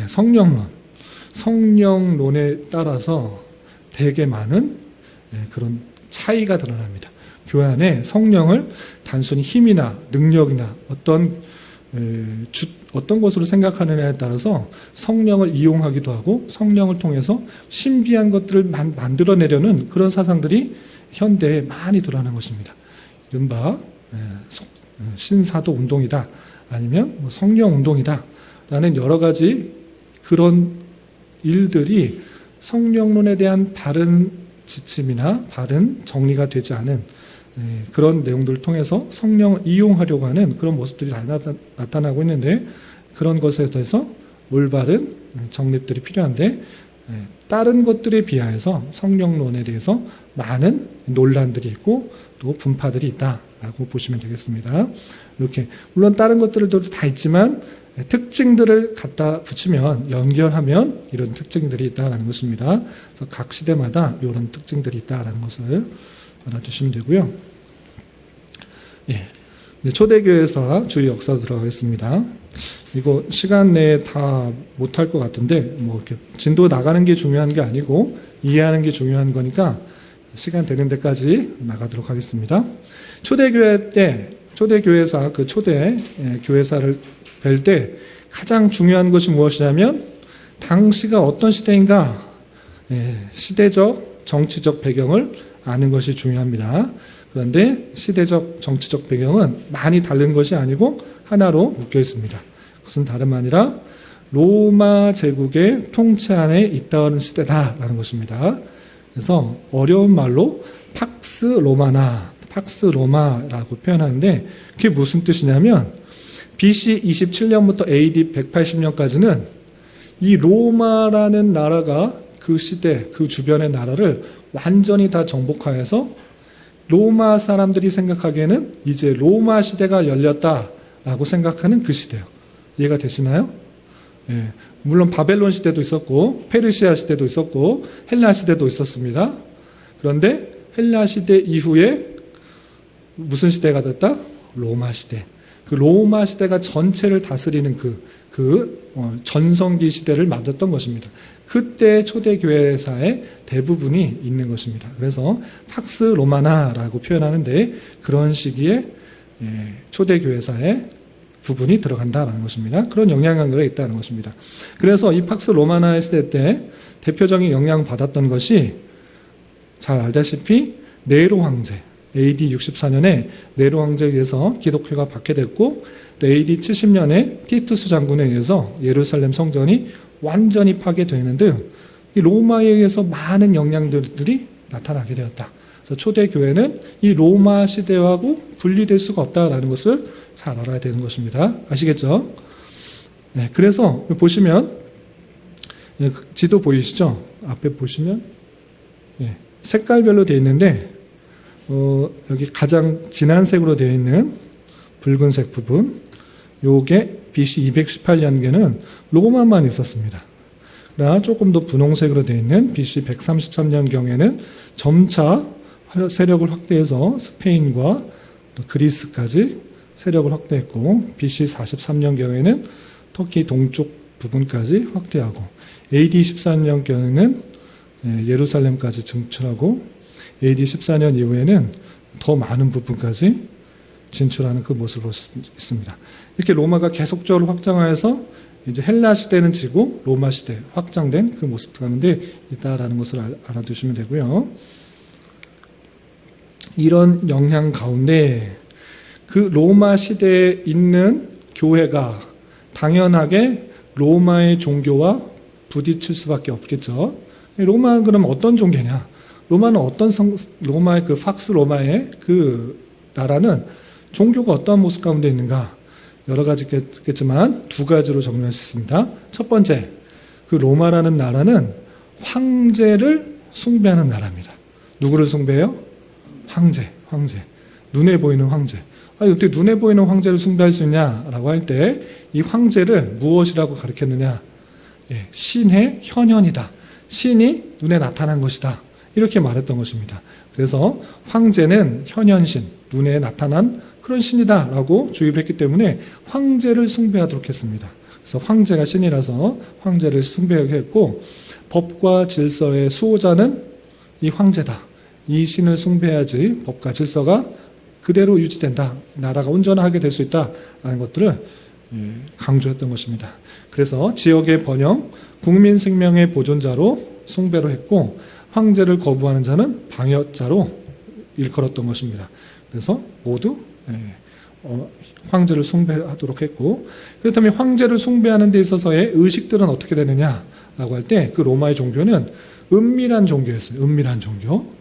성령론. 성령론에 따라서 되게 많은 그런 차이가 드러납니다. 교회 안에 성령을 단순히 힘이나 능력이나 어떤 것으로 생각하느냐에 따라서 성령을 이용하기도 하고 성령을 통해서 신비한 것들을 만들어내려는 그런 사상들이 현대에 많이 드러나는 것입니다. 이른바 신사도 운동이다, 아니면 성령 운동이다 라는 여러 가지 그런 일들이 성령론에 대한 바른 지침이나 바른 정리가 되지 않은 그런 내용들을 통해서 성령을 이용하려고 하는 그런 모습들이 나타나고 있는데, 그런 것에 대해서 올바른 정립들이 필요한데 다른 것들에 비하여서 성령론에 대해서 많은 논란들이 있고 또 분파들이 있다라고 보시면 되겠습니다. 이렇게 물론 다른 것들도 다 있지만 특징들을 갖다 붙이면, 연결하면 이런 특징들이 있다라는 것입니다. 그래서 각 시대마다 이런 특징들이 있다라는 것을 알아두시면 되고요. 초대교회사 주요 역사 들어가겠습니다. 이거 시간 내에 다 못할 것 같은데 이렇게 진도 나가는 게 중요한 게 아니고 이해하는 게 중요한 거니까 시간 되는 데까지 나가도록 하겠습니다. 초대교회 때 초대교회사, 그 초대 교회사를 뵐 때 가장 중요한 것이 무엇이냐면 당시가 어떤 시대인가, 시대적 정치적 배경을 아는 것이 중요합니다. 그런데 시대적 정치적 배경은 많이 다른 것이 아니고 하나로 묶여 있습니다. 그것은 다름 아니라 로마 제국의 통치 안에 있다는 시대다라는 것입니다. 그래서 어려운 말로 팍스 로마라고 표현하는데 그게 무슨 뜻이냐면 BC 27년부터 AD 180년까지는 이 로마라는 나라가 그 시대, 그 주변의 나라를 완전히 다 정복하여서 로마 사람들이 생각하기에는 이제 로마 시대가 열렸다라고 생각하는 그 시대요. 이해가 되시나요? 예, 물론 바벨론 시대도 있었고 페르시아 시대도 있었고 헬라 시대도 있었습니다. 그런데 헬라 시대 이후에 무슨 시대가 됐다? 로마 시대. 그 로마 시대가 전체를 다스리는 전성기 시대를 만들었던 것입니다. 그때 초대교회사의 대부분이 있는 것입니다. 그래서 팍스 로마나라고 표현하는데 그런 시기에 초대교회사의 부분이 들어간다는 것입니다. 그런 영향관계가 있다는 것입니다. 그래서 이 팍스 로마나의 시대 때 대표적인 영향을 받았던 것이 잘 알다시피 네로 황제, AD 64년에 네로 황제에 의해서 기독교가 박해됐고 또 AD 70년에 티투스 장군에 의해서 예루살렘 성전이 완전히 파괴되는 등 이 로마에 의해서 많은 영향들이 나타나게 되었다. 그래서 초대교회는 이 로마 시대하고 분리될 수가 없다라는 것을 잘 알아야 되는 것입니다. 아시겠죠? 네, 그래서 보시면 지도 보이시죠? 앞에 보시면 색깔별로 되어 있는데 여기 가장 진한 색으로 되어 있는 붉은색 부분 요게 BC 218년경에는 로마만 있었습니다. 그러나 조금 더 분홍색으로 되어 있는 BC 133년경에는 점차 세력을 확대해서 스페인과 또 그리스까지 세력을 확대했고 BC 43년경에는 터키 동쪽 부분까지 확대하고 AD 14년경에는 예루살렘까지 진출하고 AD 14년 이후에는 더 많은 부분까지 진출하는 그 모습을 볼 수 있습니다. 이렇게 로마가 계속적으로 확장하여서 이제 헬라 시대는 지고 로마 시대 확장된 그 모습 가운데 있다라는 것을 알아두시면 되고요. 이런 영향 가운데 그 로마 시대에 있는 교회가 당연하게 로마의 종교와 부딪힐 수밖에 없겠죠. 로마는 그럼 어떤 종교냐? 로마는 로마의 그 팍스 로마의 그 나라는 종교가 어떠한 모습 가운데 있는가? 여러 가지 있겠지만 두 가지로 정리할 수 있습니다. 첫 번째, 그 로마라는 나라는 황제를 숭배하는 나라입니다. 누구를 숭배해요? 황제. 눈에 보이는 황제. 어떻게 눈에 보이는 황제를 숭배할 수 있냐라고 할 때 이 황제를 무엇이라고 가리켰느냐? 신의 현현이다. 신이 눈에 나타난 것이다. 이렇게 말했던 것입니다. 그래서 황제는 현현신, 눈에 나타난 그런 신이다라고 주입을 했기 때문에 황제를 숭배하도록 했습니다. 그래서 황제가 신이라서 황제를 숭배하게 했고 법과 질서의 수호자는 이 황제다. 이 신을 숭배해야지 법과 질서가 그대로 유지된다. 나라가 온전하게 될 수 있다라는 것들을 강조했던 것입니다. 그래서 지역의 번영, 국민 생명의 보존자로 숭배로 했고 황제를 거부하는 자는 방해자로 일컬었던 것입니다. 그래서 모두 황제를 숭배하도록 했고 그렇다면 황제를 숭배하는 데 있어서의 의식들은 어떻게 되느냐라고 할 때 그 로마의 종교는 은밀한 종교였어요. 은밀한 종교.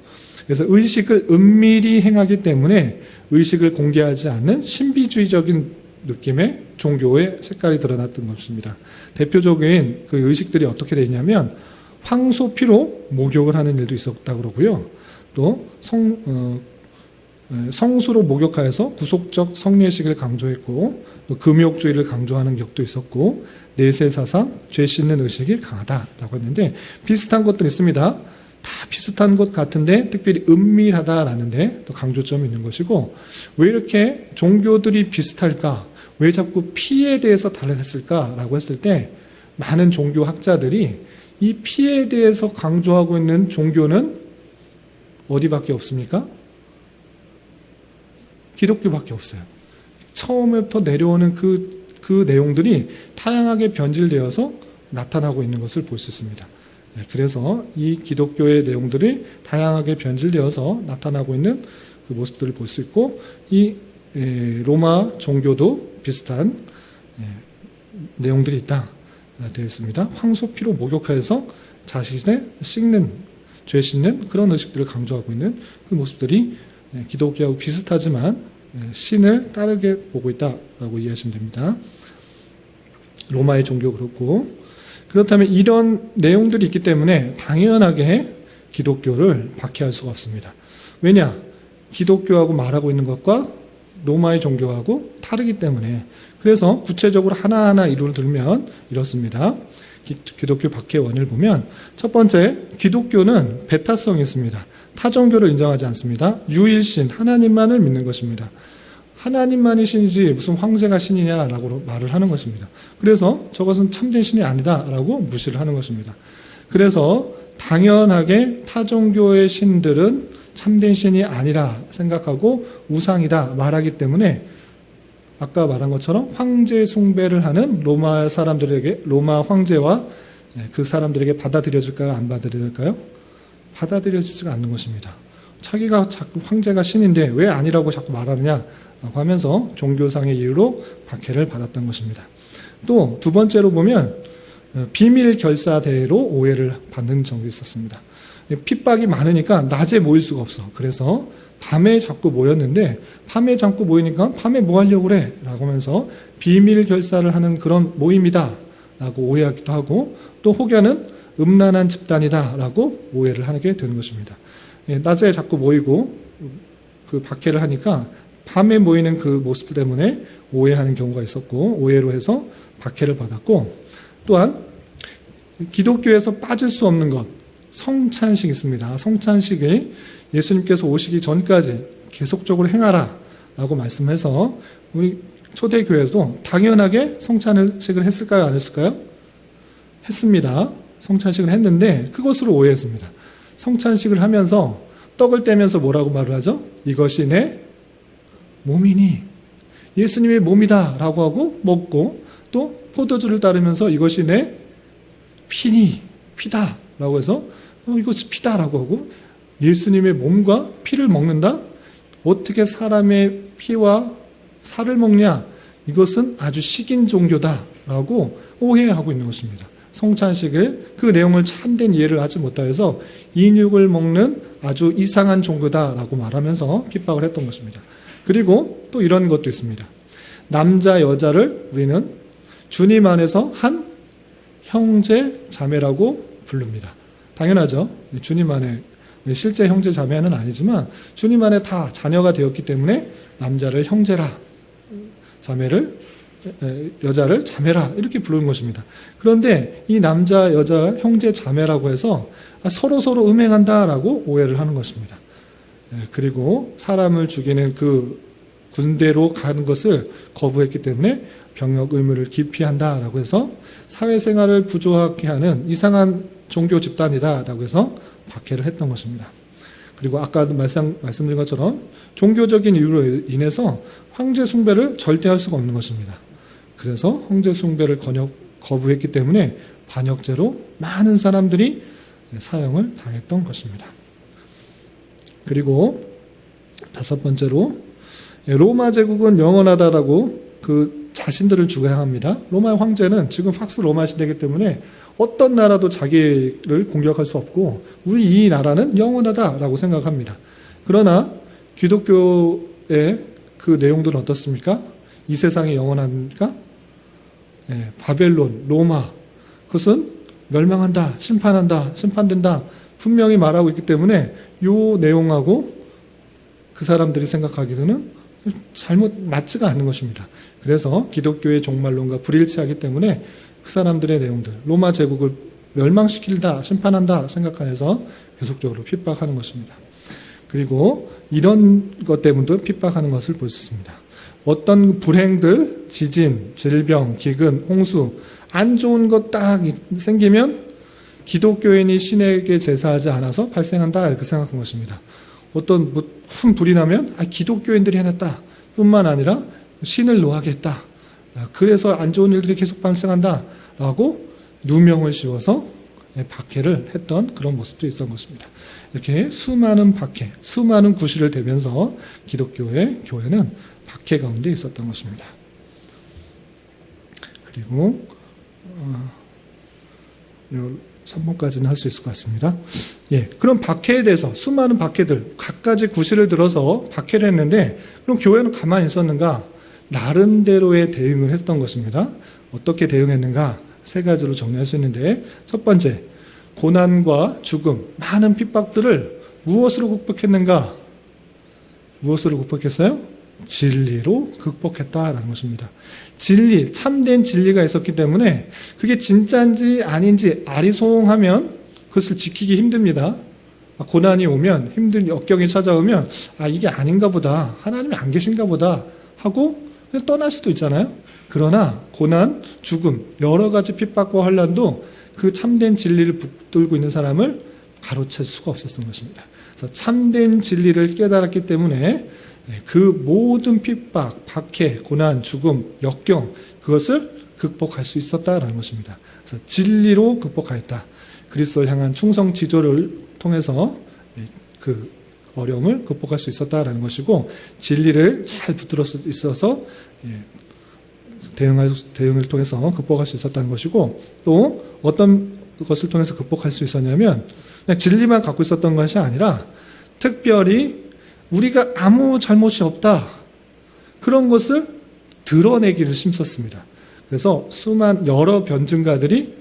그래서 의식을 은밀히 행하기 때문에 의식을 공개하지 않는 신비주의적인 느낌의 종교의 색깔이 드러났던 것입니다. 대표적인 그 의식들이 어떻게 되냐면 황소피로 목욕을 하는 일도 있었다고 그러고요. 또 성수로 목욕하여서 구속적 성례식을 강조했고 또 금욕주의를 강조하는 격도 있었고 내세사상, 죄 씻는 의식이 강하다라고 했는데 비슷한 것들이 있습니다. 다 비슷한 것 같은데 특별히 은밀하다라는데 또 강조점이 있는 것이고 왜 이렇게 종교들이 비슷할까? 왜 자꾸 피에 대해서 다르겠을까라고 했을 때 많은 종교학자들이 이 피에 대해서 강조하고 있는 종교는 어디밖에 없습니까? 기독교밖에 없어요. 처음부터 내려오는 그 내용들이 다양하게 변질되어서 나타나고 있는 것을 볼 수 있습니다. 그래서 이 기독교의 내용들이 다양하게 변질되어서 나타나고 있는 그 모습들을 볼 수 있고 이 로마 종교도 비슷한 내용들이 있다 되어 있습니다. 황소피로 목욕해서 자신의 씻는 죄 씻는 그런 의식들을 강조하고 있는 그 모습들이 기독교하고 비슷하지만 신을 다르게 보고 있다라고 이해하시면 됩니다. 로마의 종교 그렇고, 그렇다면 이런 내용들이 있기 때문에 당연하게 기독교를 박해할 수가 없습니다. 왜냐? 기독교하고 말하고 있는 것과 로마의 종교하고 다르기 때문에. 그래서 구체적으로 하나하나 이루를 들면 이렇습니다. 기독교 박해의 원인을 보면 첫 번째, 기독교는 배타성이 있습니다. 타종교를 인정하지 않습니다. 유일신 하나님만을 믿는 것입니다. 하나님만이 신이지 무슨 황제가 신이냐라고 말을 하는 것입니다. 그래서 저것은 참된 신이 아니다라고 무시를 하는 것입니다. 그래서 당연하게 타종교의 신들은 참된 신이 아니라 생각하고 우상이다 말하기 때문에 아까 말한 것처럼 황제 숭배를 하는 로마 사람들에게, 로마 황제와 그 사람들에게 받아들여질까요? 안 받아들여질까요? 받아들여지지가 않는 것입니다. 자기가 자꾸 황제가 신인데 왜 아니라고 자꾸 말하느냐라고 하면서 종교상의 이유로 박해를 받았던 것입니다. 또 두 번째로 보면 비밀 결사대회로 오해를 받는 적이 있었습니다. 핍박이 많으니까 낮에 모일 수가 없어. 그래서 밤에 자꾸 모였는데 밤에 자꾸 모이니까 밤에 뭐 하려고 그래? 라고 하면서 비밀 결사를 하는 그런 모임이다 라고 오해하기도 하고, 또 혹여는 음란한 집단이다 라고 오해를 하게 되는 것입니다. 낮에 자꾸 모이고 그 박해를 하니까 밤에 모이는 그 모습 때문에 오해하는 경우가 있었고, 오해로 해서 박해를 받았고, 또한 기독교에서 빠질 수 없는 것, 성찬식이 있습니다. 성찬식을 예수님께서 오시기 전까지 계속적으로 행하라 라고 말씀해서 우리 초대교회도 당연하게 성찬식을 했을까요? 안 했을까요? 했습니다. 성찬식을 했는데 그것으로 오해했습니다. 성찬식을 하면서 떡을 떼면서 뭐라고 말을 하죠? 이것이 내 몸이니, 예수님의 몸이다 라고 하고 먹고, 또 포도주를 따르면서 이것이 내 피니, 피다 라고 해서 이것이 피다 라고 하고, 예수님의 몸과 피를 먹는다? 어떻게 사람의 피와 살을 먹냐? 이것은 아주 식인 종교다 라고 오해하고 있는 것입니다. 성찬식을, 그 내용을 참된 이해를 하지 못하여서 인육을 먹는 아주 이상한 종교다라고 말하면서 핍박을 했던 것입니다. 그리고 또 이런 것도 있습니다. 남자, 여자를 우리는 주님 안에서 한 형제, 자매라고 부릅니다. 당연하죠. 주님 안에, 실제 형제, 자매는 아니지만 주님 안에 다 자녀가 되었기 때문에 남자를 형제라, 여자를 자매라 이렇게 부르는 것입니다. 그런데 이 남자, 여자, 형제, 자매라고 해서 서로 음행한다라고 오해를 하는 것입니다. 그리고 사람을 죽이는 그 군대로 가는 것을 거부했기 때문에 병역 의무를 기피한다라고 해서 사회생활을 부조하게 하는 이상한 종교 집단이다라고 해서 박해를 했던 것입니다. 그리고 아까도 말씀드린 것처럼 종교적인 이유로 인해서 황제 숭배를 절대 할 수가 없는 것입니다. 그래서 황제 숭배를 거부했기 때문에 반역죄로 많은 사람들이 사형을 당했던 것입니다. 그리고 다섯 번째로 로마 제국은 영원하다라고 그 자신들을 주장합니다. 로마 황제는 지금 팍스 로마 시대이기 때문에 어떤 나라도 자기를 공격할 수 없고 우리 이 나라는 영원하다라고 생각합니다. 그러나 기독교의 그 내용들은 어떻습니까? 이 세상이 영원합니까? 바벨론, 로마, 그것은 멸망한다, 심판한다, 심판된다 분명히 말하고 있기 때문에 이 내용하고 그 사람들이 생각하기에는 맞지가 않는 것입니다. 그래서 기독교의 종말론과 불일치하기 때문에 그 사람들의 내용들, 로마 제국을 멸망시킨다, 심판한다 생각하여서 계속적으로 핍박하는 것입니다. 그리고 이런 것 때문도 핍박하는 것을 볼 수 있습니다. 어떤 불행들, 지진, 질병, 기근, 홍수, 안 좋은 것 딱 생기면 기독교인이 신에게 제사하지 않아서 발생한다 이렇게 생각한 것입니다. 어떤 큰 불이 나면 기독교인들이 해냈다 뿐만 아니라 신을 노하게 했다. 그래서 안 좋은 일들이 계속 발생한다 라고 누명을 씌워서 박해를 했던 그런 모습도 있었던 것입니다. 이렇게 수많은 박해, 수많은 구실을 대면서 기독교의 교회는 박해 가운데 있었던 것입니다. 그리고 3번까지는 할 수 있을 것 같습니다. 예, 그럼 박해에 대해서 수많은 박해들, 갖가지 구실을 들어서 박해를 했는데, 그럼 교회는 가만히 있었는가? 나름대로의 대응을 했던 것입니다. 어떻게 대응했는가? 세 가지로 정리할 수 있는데, 첫 번째, 고난과 죽음, 많은 핍박들을 무엇으로 극복했는가? 무엇으로 극복했어요? 진리로 극복했다라는 것입니다. 진리, 참된 진리가 있었기 때문에 그게 진짜인지 아닌지 아리송하면 그것을 지키기 힘듭니다. 고난이 오면, 힘든 역경이 찾아오면 이게 아닌가 보다, 하나님이 안 계신가 보다 하고 그냥 떠날 수도 있잖아요. 그러나 고난, 죽음, 여러 가지 핍박과 환난도 그 참된 진리를 붙들고 있는 사람을 가로챌 수가 없었던 것입니다. 그래서 참된 진리를 깨달았기 때문에 그 모든 핍박, 박해, 고난, 죽음, 역경, 그것을 극복할 수 있었다라는 것입니다. 그래서 진리로 극복하였다. 그리스도를 향한 충성 지조를 통해서 그 어려움을 극복할 수 있었다라는 것이고, 진리를 잘 붙들어 있어서 대응을 통해서 극복할 수 있었다는 것이고, 또 어떤 것을 통해서 극복할 수 있었냐면 그냥 진리만 갖고 있었던 것이 아니라 특별히 우리가 아무 잘못이 없다, 그런 것을 드러내기를 힘썼습니다. 그래서 여러 변증가들이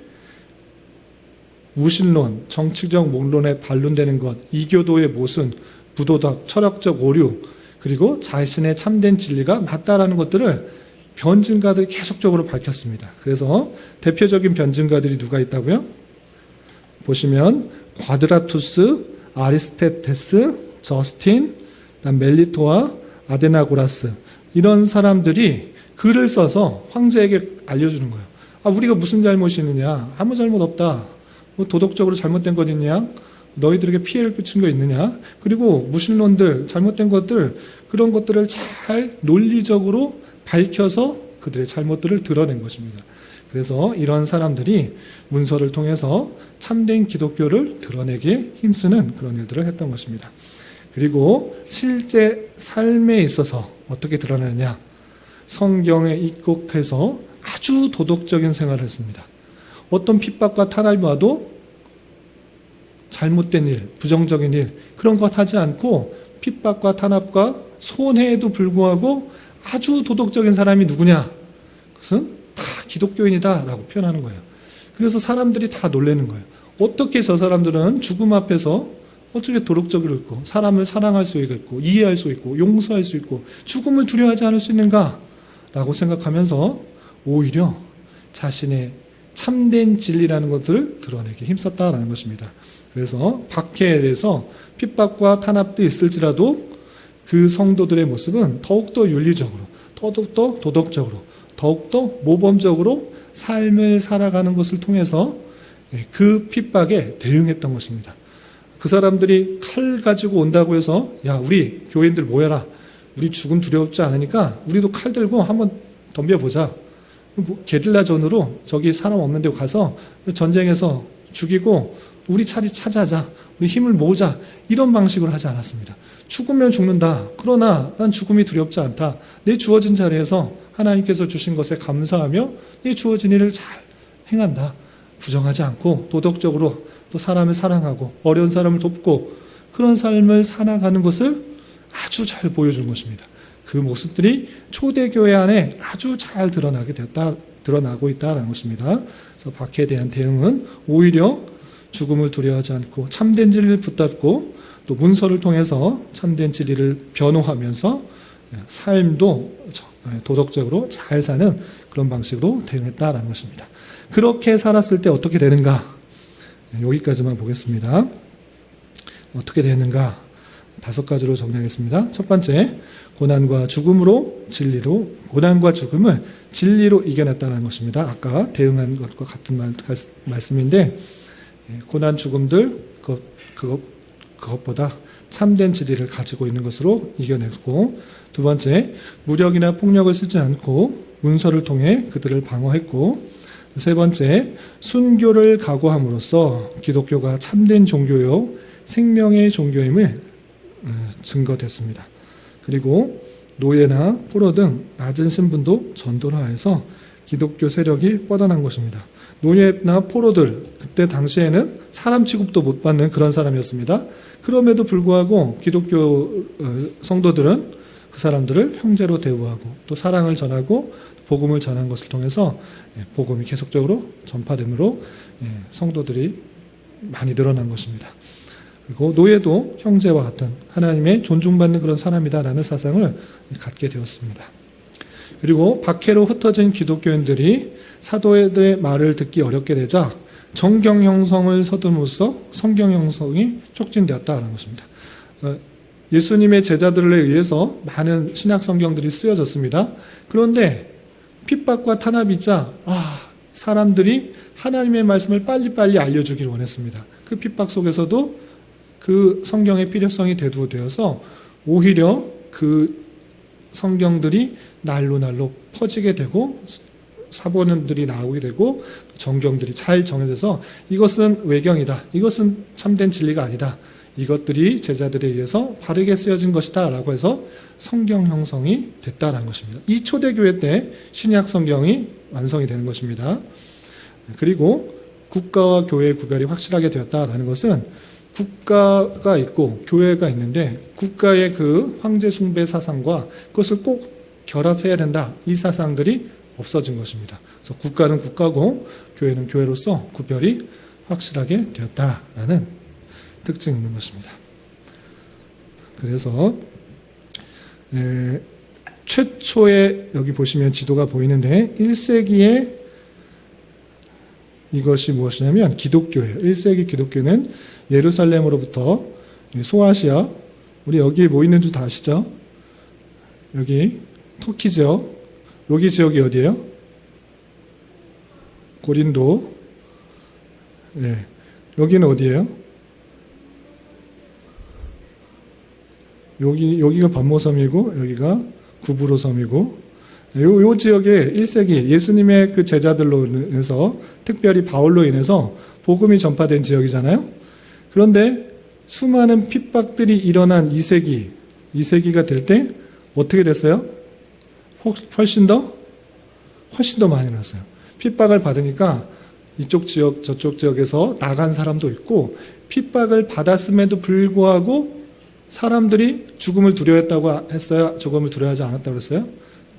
무신론, 정치적 목론에 반론되는 것, 이교도의 모순, 부도덕, 철학적 오류, 그리고 자신의 참된 진리가 맞다라는 것들을 변증가들이 계속적으로 밝혔습니다. 그래서 대표적인 변증가들이 누가 있다고요? 보시면 과드라투스, 아리스테테스, 저스틴, 멜리토와 아데나고라스, 이런 사람들이 글을 써서 황제에게 알려주는 거예요. 우리가 무슨 잘못이 있느냐? 아무 잘못 없다. 뭐 도덕적으로 잘못된 것 있느냐? 너희들에게 피해를 끼친 거 있느냐? 그리고 무신론들, 잘못된 것들, 그런 것들을 잘 논리적으로 밝혀서 그들의 잘못들을 드러낸 것입니다. 그래서 이런 사람들이 문서를 통해서 참된 기독교를 드러내기에 힘쓰는 그런 일들을 했던 것입니다. 그리고 실제 삶에 있어서 어떻게 드러내느냐? 성경에 입국해서 아주 도덕적인 생활을 했습니다. 어떤 핍박과 탄압이 와도 잘못된 일, 부정적인 일, 그런 것 하지 않고 핍박과 탄압과 손해에도 불구하고 아주 도덕적인 사람이 누구냐? 그것은 다 기독교인이다 라고 표현하는 거예요. 그래서 사람들이 다 놀라는 거예요. 어떻게 저 사람들은 죽음 앞에서 어떻게 도덕적으로 있고 사람을 사랑할 수 있고 이해할 수 있고 용서할 수 있고 죽음을 두려워하지 않을 수 있는가? 라고 생각하면서 오히려 자신의 참된 진리라는 것들을 드러내기 힘썼다라는 것입니다. 그래서 박해에 대해서 핍박과 탄압도 있을지라도 그 성도들의 모습은 더욱더 윤리적으로, 더욱더 도덕적으로, 더욱더 모범적으로 삶을 살아가는 것을 통해서 그 핍박에 대응했던 것입니다. 그 사람들이 칼 가지고 온다고 해서 우리 교인들 모여라, 우리 죽음 두려웠지 않으니까 우리도 칼 들고 한번 덤벼보자, 게릴라전으로 저기 사람 없는 데 가서 전쟁에서 죽이고 우리 차례 차지하자, 우리 힘을 모으자, 이런 방식으로 하지 않았습니다. 죽으면 죽는다. 그러나 난 죽음이 두렵지 않다. 내 주어진 자리에서 하나님께서 주신 것에 감사하며 내 주어진 일을 잘 행한다. 부정하지 않고 도덕적으로 또 사람을 사랑하고 어려운 사람을 돕고 그런 삶을 살아가는 것을 아주 잘 보여준 것입니다. 그 모습들이 초대교회 안에 아주 잘 드러나고 있다는 것입니다. 그래서 박해에 대한 대응은 오히려 죽음을 두려워하지 않고 참된 진리를 붙잡고 또 문서를 통해서 참된 진리를 변호하면서 삶도 도덕적으로 잘 사는 그런 방식으로 대응했다라는 것입니다. 그렇게 살았을 때 어떻게 되는가? 여기까지만 보겠습니다. 어떻게 되는가? 5가지로 정리하겠습니다. 첫 번째, 고난과 죽음을 진리로 이겨냈다는 것입니다. 아까 대응한 것과 같은 말씀인데, 고난 죽음들 그것보다 참된 진리를 가지고 있는 것으로 이겨냈고, 두 번째, 무력이나 폭력을 쓰지 않고 문서를 통해 그들을 방어했고, 세 번째, 순교를 각오함으로써 기독교가 참된 종교요 생명의 종교임을 증거됐습니다. 그리고 노예나 포로 등 낮은 신분도 전도를 하여서 기독교 세력이 뻗어난 것입니다. 노예나 포로들, 그때 당시에는 사람 취급도 못 받는 그런 사람이었습니다. 그럼에도 불구하고 기독교 성도들은 그 사람들을 형제로 대우하고 또 사랑을 전하고 복음을 전한 것을 통해서 복음이 계속적으로 전파됨으로 성도들이 많이 늘어난 것입니다. 그리고 노예도 형제와 같은 하나님의 존중받는 그런 사람이다라는 사상을 갖게 되었습니다. 그리고 박해로 흩어진 기독교인들이 사도의 말을 듣기 어렵게 되자 정경 형성을 서둘러서 성경 형성이 촉진되었다는 것입니다. 예수님의 제자들에 의해서 많은 신약 성경들이 쓰여졌습니다. 그런데 핍박과 탄압이 있자 사람들이 하나님의 말씀을 빨리빨리 알려주기를 원했습니다. 그 핍박 속에서도 그 성경의 필요성이 대두되어서 오히려 그 성경들이 날로 퍼지게 되고 사본들이 나오게 되고 정경들이 잘 정해져서 이것은 외경이다. 이것은 참된 진리가 아니다. 이것들이 제자들에 의해서 바르게 쓰여진 것이다 라고 해서 성경 형성이 됐다는 것입니다. 이 초대교회 때 신약 성경이 완성이 되는 것입니다. 그리고 국가와 교회의 구별이 확실하게 되었다라는 것은 국가가 있고 교회가 있는데 국가의 그 황제 숭배 사상과 그것을 꼭 결합해야 된다. 이 사상들이 없어진 것입니다. 그래서 국가는 국가고 교회는 교회로서 구별이 확실하게 되었다라는 특징이 있는 것입니다. 그래서 최초의 여기 보시면 지도가 보이는데 1세기에 이것이 무엇이냐면 기독교예요. 1세기 기독교는 예루살렘으로부터 소아시아, 우리 여기 뭐 있는 줄 다 아시죠? 여기 터키죠. 여기 지역이 어디예요? 고린도. 네. 여기는 어디예요? 여기가 반모섬이고 여기가 구브로 섬이고 요 지역에 1세기 예수님의 그 제자들로 인해서 특별히 바울로 인해서 복음이 전파된 지역이잖아요. 그런데 수많은 핍박들이 일어난 2세기가 될 때 어떻게 됐어요? 훨씬 더 많이 났어요. 핍박을 받으니까 이쪽 지역 저쪽 지역에서 나간 사람도 있고 핍박을 받았음에도 불구하고 사람들이 죽음을 두려워했다고 했어요? 죽음을 두려워하지 않았다고 했어요?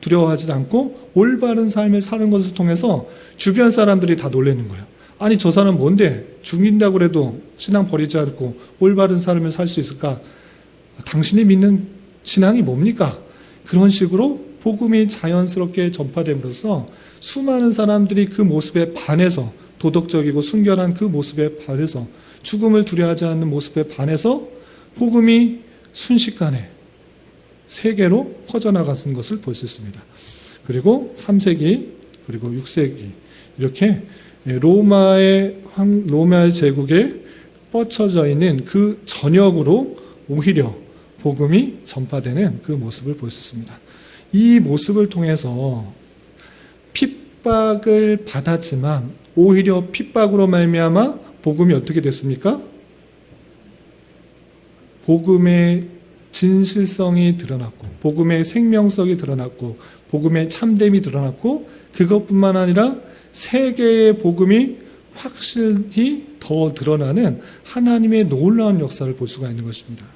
두려워하지 않고 올바른 삶을 사는 것을 통해서 주변 사람들이 다 놀라는 거예요. 아니 저 사람 뭔데 죽인다고 해도 신앙 버리지 않고 올바른 삶을 살 수 있을까? 당신이 믿는 신앙이 뭡니까? 그런 식으로 복음이 자연스럽게 전파됨으로써 수많은 사람들이 그 모습에 반해서 도덕적이고 순결한 그 모습에 반해서 죽음을 두려워하지 않는 모습에 반해서 복음이 순식간에 세계로 퍼져나가는 것을 볼 수 있습니다. 그리고 3세기 그리고 6세기 이렇게 로마의 제국에 뻗쳐져 있는 그 전역으로 오히려 복음이 전파되는 그 모습을 볼 수 있습니다. 이 모습을 통해서 핍박을 받았지만 오히려 핍박으로 말미암아 복음이 어떻게 됐습니까? 복음의 진실성이 드러났고 복음의 생명성이 드러났고 복음의 참됨이 드러났고 그것뿐만 아니라 세계의 복음이 확실히 더 드러나는 하나님의 놀라운 역사를 볼 수가 있는 것입니다.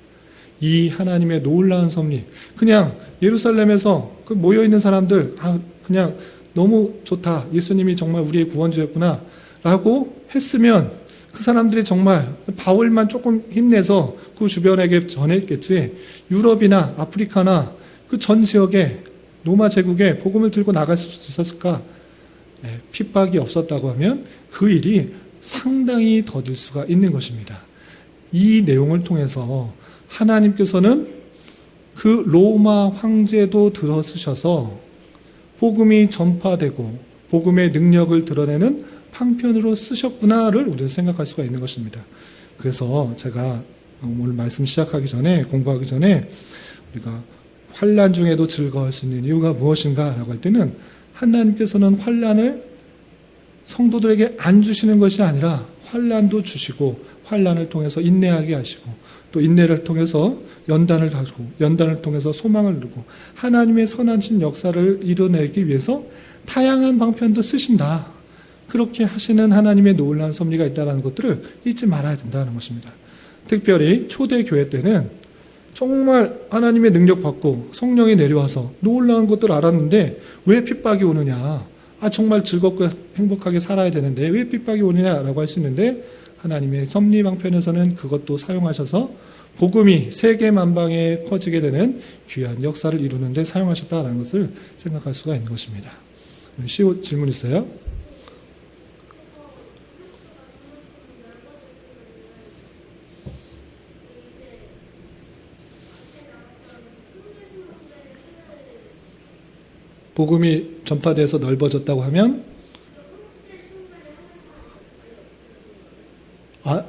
이 하나님의 놀라운 섭리, 그냥 예루살렘에서 그 모여있는 사람들 그냥 너무 좋다, 예수님이 정말 우리의 구원주였구나 라고 했으면 그 사람들이 정말 바울만 조금 힘내서 그 주변에게 전했겠지 유럽이나 아프리카나 그 전 지역에 로마 제국에 복음을 들고 나갈 수 있었을까? 핍박이 없었다고 하면 그 일이 상당히 더딜 수가 있는 것입니다. 이 내용을 통해서 하나님께서는 그 로마 황제도 들어쓰셔서 복음이 전파되고 복음의 능력을 드러내는 방편으로 쓰셨구나를 우리는 생각할 수가 있는 것입니다. 그래서 제가 오늘 말씀 시작하기 전에 공부하기 전에 우리가 환난 중에도 즐거워할 수 있는 이유가 무엇인가 라고 할 때는 하나님께서는 환난을 성도들에게 안 주시는 것이 아니라 환난도 주시고 환난을 통해서 인내하게 하시고 또 인내를 통해서 연단을 가지고 연단을 통해서 소망을 누르고 하나님의 선하신 역사를 이뤄내기 위해서 다양한 방편도 쓰신다. 그렇게 하시는 하나님의 놀라운 섭리가 있다는 것들을 잊지 말아야 된다는 것입니다. 특별히 초대교회 때는 정말 하나님의 능력 받고 성령이 내려와서 놀라운 것들을 알았는데 왜 핍박이 오느냐. 정말 즐겁고 행복하게 살아야 되는데 왜 핍박이 오느냐라고 할 수 있는데 하나님의 섭리 방편에서는 그것도 사용하셔서 복음이 세계 만방에 퍼지게 되는 귀한 역사를 이루는 데 사용하셨다는 것을 생각할 수가 있는 것입니다. 질문 있어요? 복음이 전파돼서 넓어졌다고 하면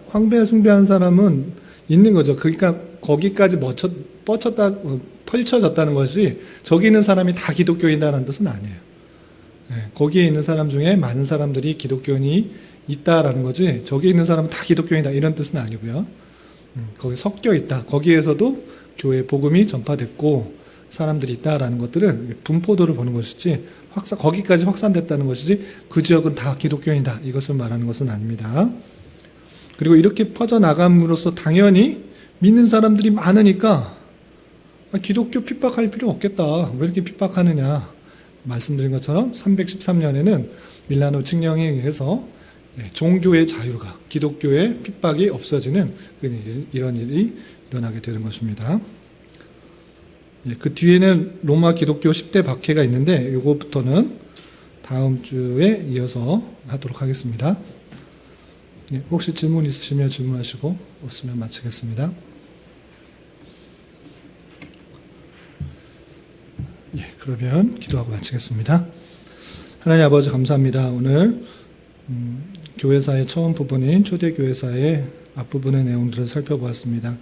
황배 숭배한 사람은 있는 거죠. 그러니까 거기까지 펼쳐졌다는 것이 저기 있는 사람이 다 기독교인이라는 뜻은 아니에요. 거기에 있는 사람 중에 많은 사람들이 기독교인이 있다라는 거지 저기 있는 사람은 다 기독교인이다 이런 뜻은 아니고요. 거기 섞여 있다. 거기에서도 교회 복음이 전파됐고 사람들이 있다라는 것들을 분포도를 보는 것이지 거기까지 확산됐다는 것이지 그 지역은 다 기독교인이다 이것을 말하는 것은 아닙니다. 그리고 이렇게 퍼져나감으로써 당연히 믿는 사람들이 많으니까 기독교 핍박할 필요 없겠다. 왜 이렇게 핍박하느냐. 말씀드린 것처럼 313년에는 밀라노 칙령에 의해서 종교의 자유가 기독교의 핍박이 없어지는 이런 일이 일어나게 되는 것입니다. 그 뒤에는 로마 기독교 10대 박해가 있는데 이것부터는 다음 주에 이어서 하도록 하겠습니다. 혹시 질문 있으시면 질문하시고 없으면 마치겠습니다. 그러면 기도하고 마치겠습니다. 하나님 아버지 감사합니다. 오늘 교회사의 처음 부분인 초대교회사의 앞부분의 내용들을 살펴보았습니다.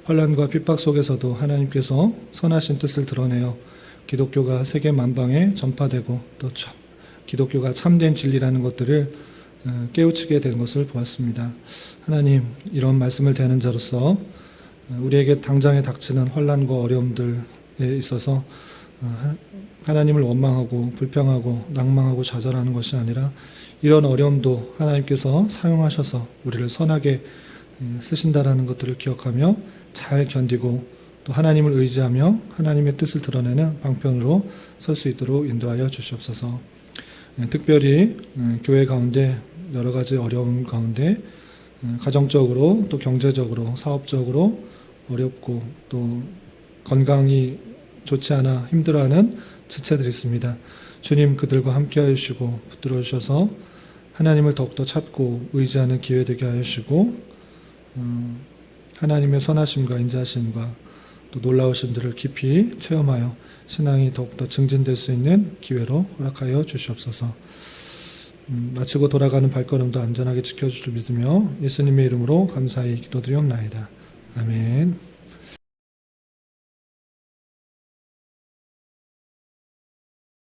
환난과 핍박 속에서도 하나님께서 선하신 뜻을 드러내어 기독교가 세계 만방에 전파되고 또 기독교가 참된 진리라는 것들을 깨우치게 된 것을 보았습니다. 하나님, 이런 말씀을 대하는 자로서 우리에게 당장에 닥치는 환난과 어려움들에 있어서 하나님을 원망하고 불평하고 낭망하고 좌절하는 것이 아니라 이런 어려움도 하나님께서 사용하셔서 우리를 선하게 쓰신다라는 것들을 기억하며 잘 견디고 또 하나님을 의지하며 하나님의 뜻을 드러내는 방편으로 설 수 있도록 인도하여 주시옵소서. 특별히 교회 가운데 여러 가지 어려움 가운데 가정적으로 또 경제적으로 사업적으로 어렵고 또 건강이 좋지 않아 힘들어하는 지체들이 있습니다. 주님 그들과 함께 하시고 붙들어 주셔서 하나님을 더욱더 찾고 의지하는 기회 되게 하여 주시고 하나님의 선하심과 인자하심과 또 놀라우심들을 깊이 체험하여 신앙이 더욱더 증진될 수 있는 기회로 허락하여 주시옵소서. 마치고 돌아가는 발걸음도 안전하게 지켜줄 줄 믿으며 예수님의 이름으로 감사히 기도드리옵나이다. 아멘.